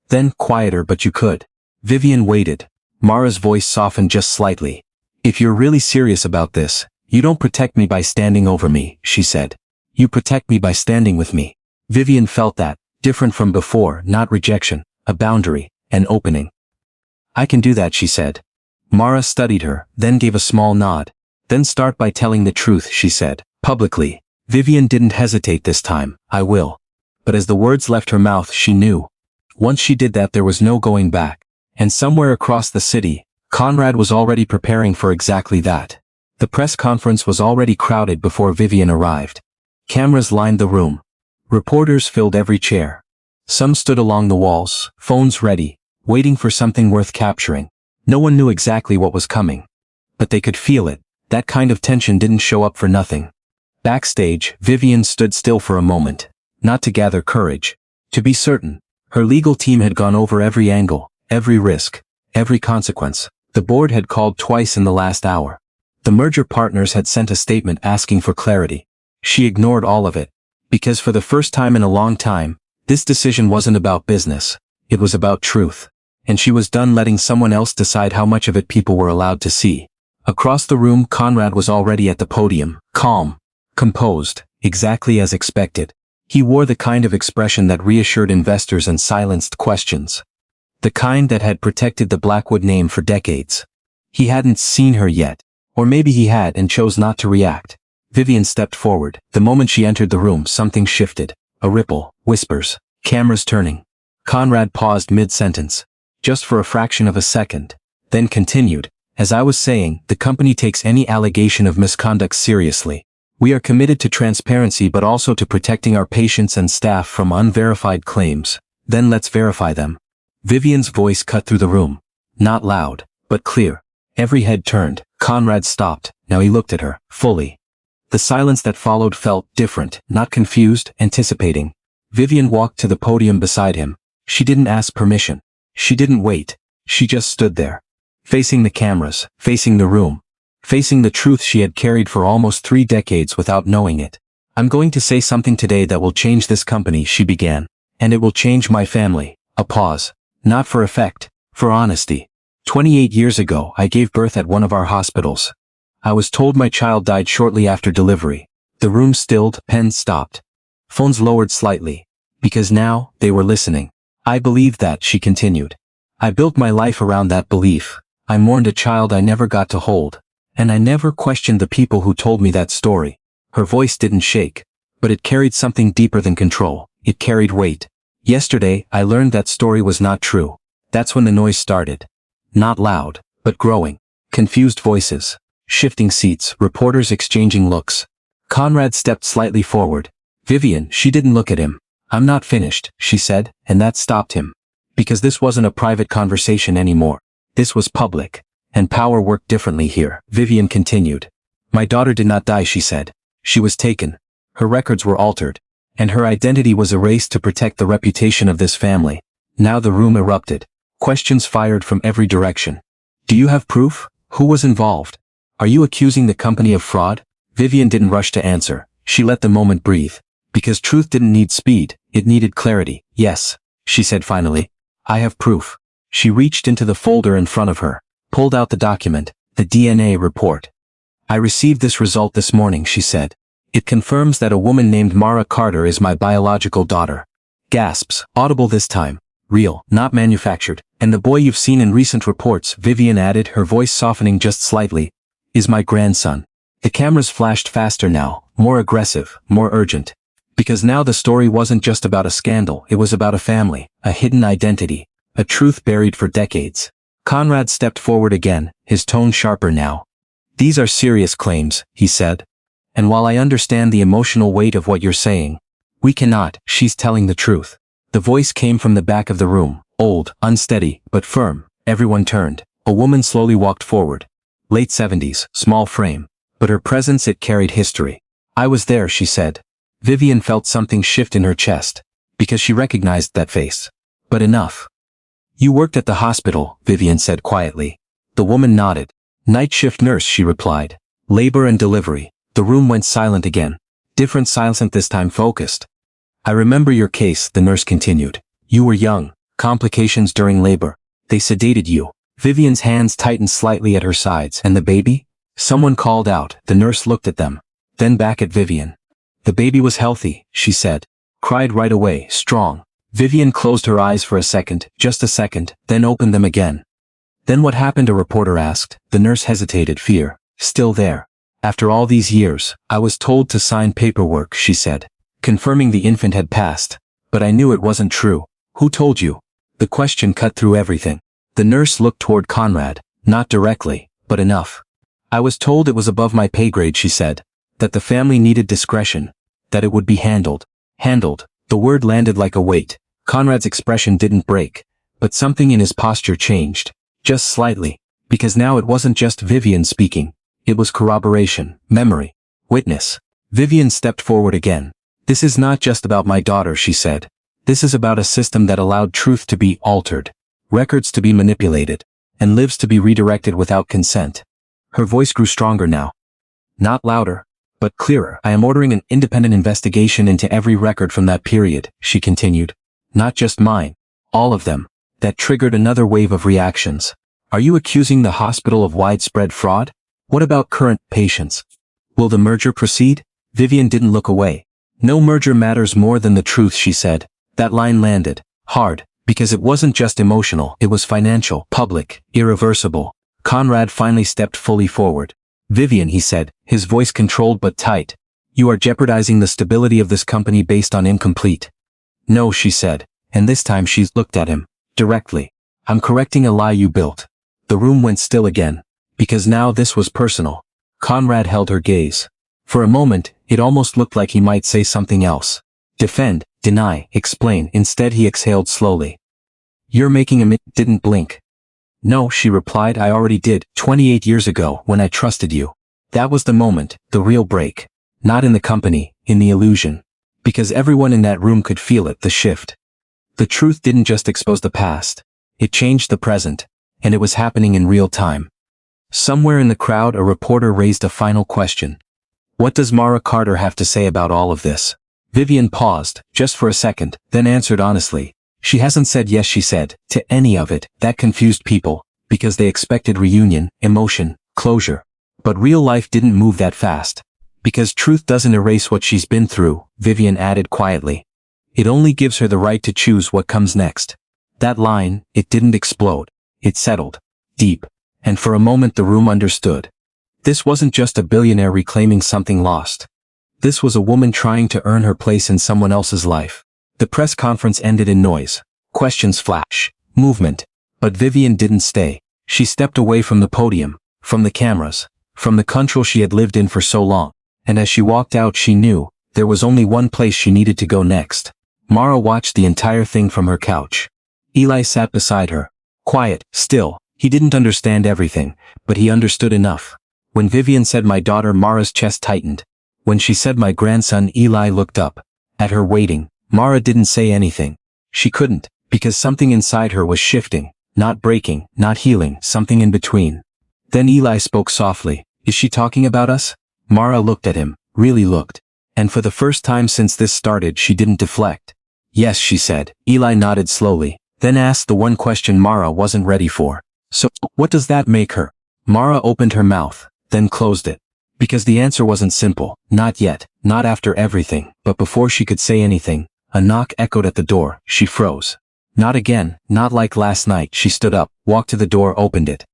Then quieter, but you could. Vivian waited. Mara's voice softened just slightly. If you're really serious about this, you don't protect me by standing over me, she said. You protect me by standing with me. Vivian felt that, different from before, not rejection, a boundary, an opening. I can do that, she said. Mara studied her, then gave a small nod. Then start by telling the truth, she said, publicly. Vivian didn't hesitate this time. I will. But as the words left her mouth, she knew. Once she did that, there was no going back. And somewhere across the city, Conrad was already preparing for exactly that. The press conference was already crowded before Vivian arrived. Cameras lined the room. Reporters filled every chair. Some stood along the walls, phones ready, waiting for something worth capturing. No one knew exactly what was coming. But they could feel it. That kind of tension didn't show up for nothing. Backstage, Vivian stood still for a moment. Not to gather courage. To be certain. Her legal team had gone over every angle, every risk, every consequence. The board had called twice in the last hour. The merger partners had sent a statement asking for clarity. She ignored all of it. Because for the first time in a long time, this decision wasn't about business. It was about truth. And she was done letting someone else decide how much of it people were allowed to see. Across the room, Conrad was already at the podium, calm, composed, exactly as expected. He wore the kind of expression that reassured investors and silenced questions. The kind that had protected the Blackwood name for decades. He hadn't seen her yet. Or maybe he had and chose not to react. Vivian stepped forward. The moment she entered the room, something shifted. A ripple, whispers, cameras turning. Conrad paused mid-sentence. Just for a fraction of a second. Then continued. As I was saying, the company takes any allegation of misconduct seriously. We are committed to transparency but also to protecting our patients and staff from unverified claims. Then let's verify them. Vivian's voice cut through the room. Not loud, but clear. Every head turned. Conrad stopped. Now he looked at her, fully. The silence that followed felt different, not confused, anticipating. Vivian walked to the podium beside him. She didn't ask permission. She didn't wait. She just stood there. Facing the cameras, facing the room. Facing the truth she had carried for almost 3 decades without knowing it. I'm going to say something today that will change this company, she began. And it will change my family. A pause. Not for effect. For honesty. 28 years ago, I gave birth at one of our hospitals. I was told my child died shortly after delivery. The room stilled, pens stopped. Phones lowered slightly. Because now, they were listening. I believed that, she continued. I built my life around that belief. I mourned a child I never got to hold. And I never questioned the people who told me that story. Her voice didn't shake. But it carried something deeper than control. It carried weight. Yesterday, I learned that story was not true. That's when the noise started. Not loud, but growing. Confused voices. Shifting seats, reporters exchanging looks. Conrad stepped slightly forward. Vivian, she didn't look at him. I'm not finished, she said, and that stopped him. Because this wasn't a private conversation anymore. This was public. And power worked differently here, Vivian continued. My daughter did not die, she said. She was taken. Her records were altered. And her identity was erased to protect the reputation of this family. Now the room erupted. Questions fired from every direction. Do you have proof? Who was involved? Are you accusing the company of fraud? Vivian didn't rush to answer. She let the moment breathe. Because truth didn't need speed, it needed clarity. Yes, she said finally. I have proof. She reached into the folder in front of her, pulled out the document, the DNA report. I received this result this morning, she said. It confirms that a woman named Mara Carter is my biological daughter. Gasps, audible this time. Real, not manufactured. And the boy you've seen in recent reports, Vivian added, her voice softening just slightly, is my grandson. The cameras flashed faster now, more aggressive, more urgent. Because now the story wasn't just about a scandal, it was about a family, a hidden identity, a truth buried for decades. Conrad stepped forward again, his tone sharper now. These are serious claims, he said. And while I understand the emotional weight of what you're saying, we cannot, she's telling the truth. The voice came from the back of the room, old, unsteady, but firm. Everyone turned. A woman slowly walked forward. Late 70s, small frame. But her presence, it carried history. I was there, she said. Vivian felt something shift in her chest. Because she recognized that face. But enough. You worked at the hospital, Vivian said quietly. The woman nodded. Night shift nurse, she replied. Labor and delivery. The room went silent again. Different silence this time, focused. I remember your case, the nurse continued. You were young. Complications during labor. They sedated you. Vivian's hands tightened slightly at her sides. And the baby? Someone called out. The nurse looked at them. Then back at Vivian. The baby was healthy, she said. Cried right away, strong. Vivian closed her eyes for a second, just a second, then opened them again. Then what happened? A reporter asked. The nurse hesitated, fear still there. After all these years, I was told to sign paperwork, she said, confirming the infant had passed. But I knew it wasn't true. Who told you? The question cut through everything. The nurse looked toward Conrad, not directly, but enough. I was told it was above my pay grade, she said. That the family needed discretion. That it would be handled. Handled. The word landed like a weight. Conrad's expression didn't break. But something in his posture changed. Just slightly. Because now it wasn't just Vivian speaking. It was corroboration, memory, witness. Vivian stepped forward again. This is not just about my daughter, she said. This is about a system that allowed truth to be altered, records to be manipulated, and lives to be redirected without consent. Her voice grew stronger now. Not louder, but clearer. I am ordering an independent investigation into every record from that period, she continued. Not just mine. All of them. That triggered another wave of reactions. Are you accusing the hospital of widespread fraud? What about current patients? Will the merger proceed? Vivian didn't look away. No merger matters more than the truth, she said. That line landed hard, because it wasn't just emotional, it was financial, public, irreversible. Conrad finally stepped fully forward. Vivian, he said, his voice controlled but tight. You are jeopardizing the stability of this company based on incomplete. No, she said, and this time she looked at him, directly. I'm correcting a lie you built. The room went still again. Because now this was personal. Conrad held her gaze. For a moment, it almost looked like he might say something else. Defend, deny, explain. Instead he exhaled slowly. You're making a didn't blink. No, she replied, I already did, 28 years ago, when I trusted you. That was the moment, the real break. Not in the company, in the illusion. Because everyone in that room could feel it, the shift. The truth didn't just expose the past. It changed the present. And it was happening in real time. Somewhere in the crowd, a reporter raised a final question. What does Mara Carter have to say about all of this? Vivian paused, just for a second, then answered honestly. She hasn't said yes, she said, to any of it. That confused people, because they expected reunion, emotion, closure. But real life didn't move that fast. Because truth doesn't erase what she's been through, Vivian added quietly. It only gives her the right to choose what comes next. That line, it didn't explode. It settled. Deep. And for a moment the room understood. This wasn't just a billionaire reclaiming something lost. This was a woman trying to earn her place in someone else's life. The press conference ended in noise. Questions flash. Movement. But Vivian didn't stay. She stepped away from the podium, from the cameras, from the control she had lived in for so long. And as she walked out she knew, there was only one place she needed to go next. Mara watched the entire thing from her couch. Eli sat beside her. Quiet, still. He didn't understand everything, but he understood enough. When Vivian said my daughter, Mara's chest tightened. When she said my grandson, Eli looked up. At her waiting, Mara didn't say anything. She couldn't, because something inside her was shifting, not breaking, not healing, something in between. Then Eli spoke softly. Is she talking about us? Mara looked at him, really looked. And for the first time since this started she didn't deflect. Yes, she said. Eli nodded slowly, then asked the one question Mara wasn't ready for. So, what does that make her? Mara opened her mouth, then closed it. Because the answer wasn't simple, not yet, not after everything, but before she could say anything, a knock echoed at the door. She froze. Not again, not like last night. She stood up, walked to the door, opened it.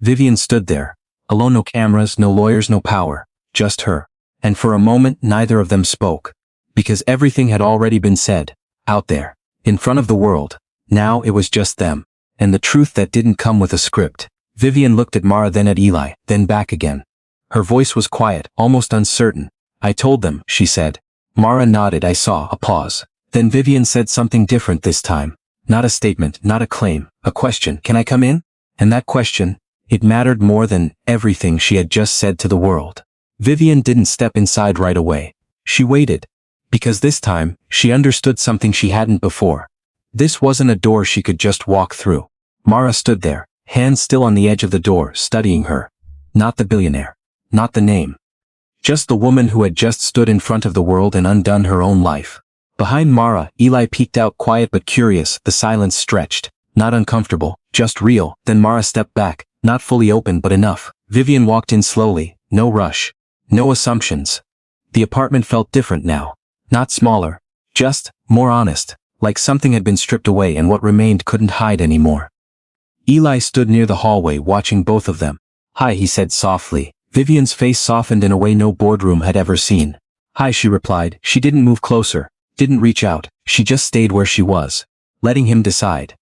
Vivian stood there. Alone, no cameras, no lawyers, no power. Just her. And for a moment neither of them spoke. Because everything had already been said. Out there. In front of the world. Now it was just them. And the truth that didn't come with a script. Vivian looked at Mara, then at Eli, then back again. Her voice was quiet, almost uncertain. I told them, she said. Mara nodded. I saw a pause. Then Vivian said something different this time. Not a statement, not a claim, a question. Can I come in? And that question, it mattered more than everything she had just said to the world. Vivian didn't step inside right away. She waited. Because this time, she understood something she hadn't before. This wasn't a door she could just walk through. Mara stood there, hands still on the edge of the door, studying her. Not the billionaire. Not the name. Just the woman who had just stood in front of the world and undone her own life. Behind Mara, Eli peeked out, quiet but curious. The silence stretched. Not uncomfortable, just real. Then Mara stepped back, not fully open but enough. Vivian walked in slowly, no rush. No assumptions. The apartment felt different now. Not smaller. Just more honest. Like something had been stripped away and what remained couldn't hide anymore. Eli stood near the hallway watching both of them. Hi, he said softly. Vivian's face softened in a way no boardroom had ever seen. Hi, she replied. She didn't move closer. Didn't reach out. She just stayed where she was. Letting him decide.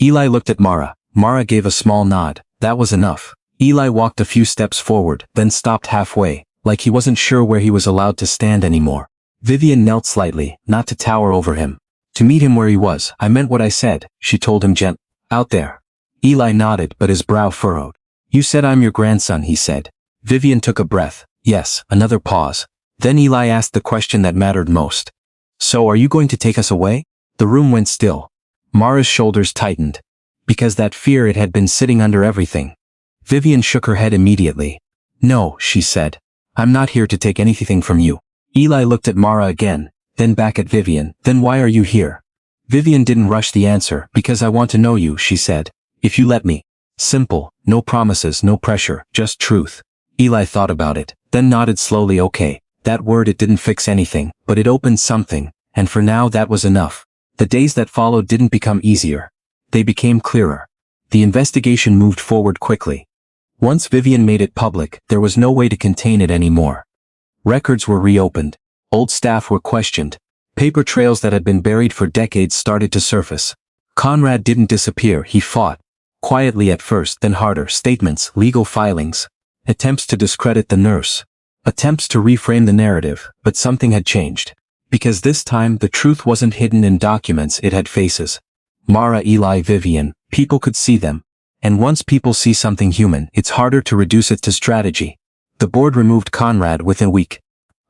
Eli looked at Mara. Mara gave a small nod. That was enough. Eli walked a few steps forward, then stopped halfway. Like he wasn't sure where he was allowed to stand anymore. Vivian knelt slightly, not to tower over him. To meet him where he was. I meant what I said, she told him gently. Out there. Eli nodded, but his brow furrowed. You said I'm your grandson, he said. Vivian took a breath. Yes, another pause. Then Eli asked the question that mattered most. So are you going to take us away? The room went still. Mara's shoulders tightened. Because that fear, it had been sitting under everything. Vivian shook her head immediately. No, she said. I'm not here to take anything from you. Eli looked at Mara again, then back at Vivian. Then why are you here? Vivian didn't rush the answer. Because I want to know you, she said. If you let me. Simple, no promises, no pressure, just truth. Eli thought about it, then nodded slowly. Okay. That word, it didn't fix anything, but it opened something, and for now that was enough. The days that followed didn't become easier. They became clearer. The investigation moved forward quickly. Once Vivian made it public, there was no way to contain it anymore. Records were reopened. Old staff were questioned. Paper trails that had been buried for decades started to surface. Conrad didn't disappear, he fought. Quietly at first, then harder. Statements, legal filings. Attempts to discredit the nurse. Attempts to reframe the narrative, but something had changed. Because this time the truth wasn't hidden in documents, it had faces. Mara, Eli, Vivian, people could see them. And once people see something human, it's harder to reduce it to strategy. The board removed Conrad within a week.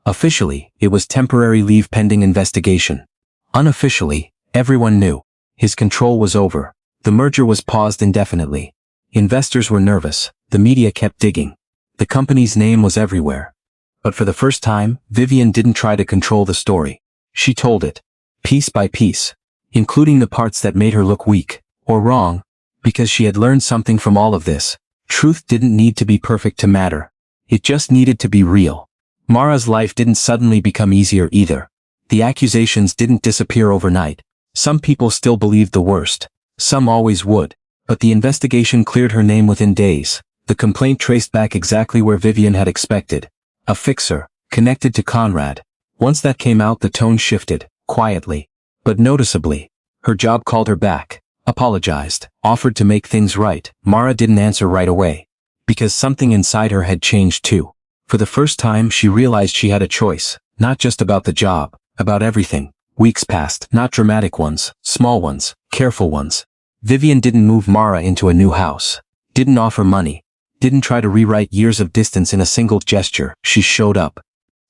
Officially, it was temporary leave pending investigation. Unofficially, everyone knew. His control was over. The merger was paused indefinitely. Investors were nervous. The media kept digging. The company's name was everywhere. But for the first time, Vivian didn't try to control the story. She told it. Piece by piece. Including the parts that made her look weak, or wrong. Because she had learned something from all of this. Truth didn't need to be perfect to matter. It just needed to be real. Mara's life didn't suddenly become easier either. The accusations didn't disappear overnight. Some people still believed the worst. Some always would. But the investigation cleared her name within days. The complaint traced back exactly where Vivian had expected. A fixer, connected to Conrad. Once that came out, the tone shifted, quietly, but noticeably. Her job called her back, apologized, offered to make things right. Mara didn't answer right away. Because something inside her had changed too. For the first time she realized she had a choice, not just about the job, about everything. Weeks passed, not dramatic ones, small ones, careful ones. Vivian didn't move Mara into a new house. Didn't offer money. Didn't try to rewrite years of distance in a single gesture. She showed up.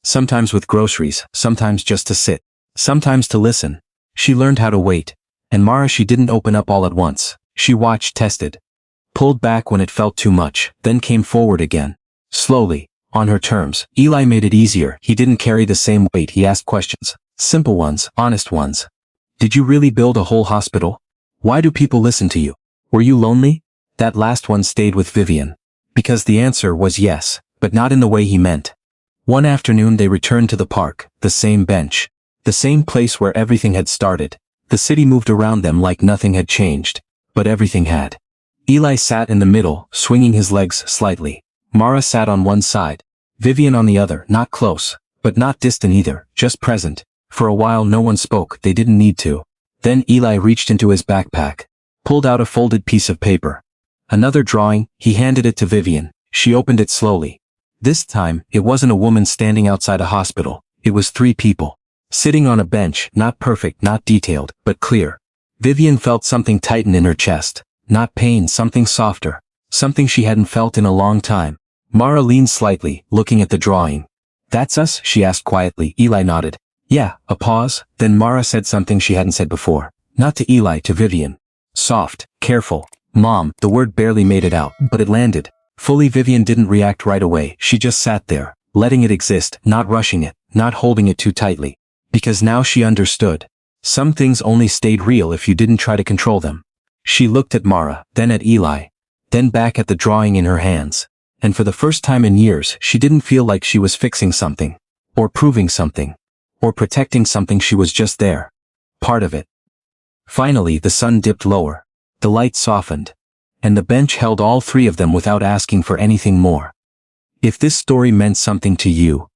Sometimes with groceries, sometimes just to sit. Sometimes to listen. She learned how to wait. And Mara, she didn't open up all at once. She watched, tested. Pulled back when it felt too much, then came forward again. Slowly, on her terms. Eli made it easier. He didn't carry the same weight. He asked questions. Simple ones, honest ones. Did you really build a whole hospital? Why do people listen to you? Were you lonely? That last one stayed with Vivian. Because the answer was yes, but not in the way he meant. One afternoon they returned to the park, the same bench. The same place where everything had started. The city moved around them like nothing had changed. But everything had. Eli sat in the middle, swinging his legs slightly. Mara sat on one side. Vivian on the other, not close, but not distant either, just present. For a while no one spoke, they didn't need to. Then Eli reached into his backpack. Pulled out a folded piece of paper. Another drawing. He handed it to Vivian. She opened it slowly. This time, it wasn't a woman standing outside a hospital. It was 3 people. Sitting on a bench, not perfect, not detailed, but clear. Vivian felt something tighten in her chest. Not pain, something softer. Something she hadn't felt in a long time. Mara leaned slightly, looking at the drawing. That's us? She asked quietly. Eli nodded. Yeah, a pause. Then Mara said something she hadn't said before. Not to Eli, to Vivian. Soft, careful. Mom, the word barely made it out, but it landed. Fully. Vivian didn't react right away. She just sat there, letting it exist, not rushing it, not holding it too tightly. Because now she understood. Some things only stayed real if you didn't try to control them. She looked at Mara, then at Eli, then back at the drawing in her hands. And for the first time in years, she didn't feel like she was fixing something, or proving something, or protecting something. She was just there. Part of it. Finally, the sun dipped lower. The light softened. And the bench held all 3 of them without asking for anything more. If this story meant something to you,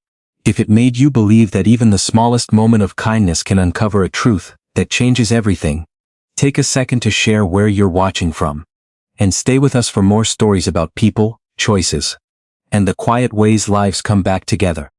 if it made you believe that even the smallest moment of kindness can uncover a truth that changes everything, take a second to share where you're watching from. And stay with us for more stories about people, choices, and the quiet ways lives come back together.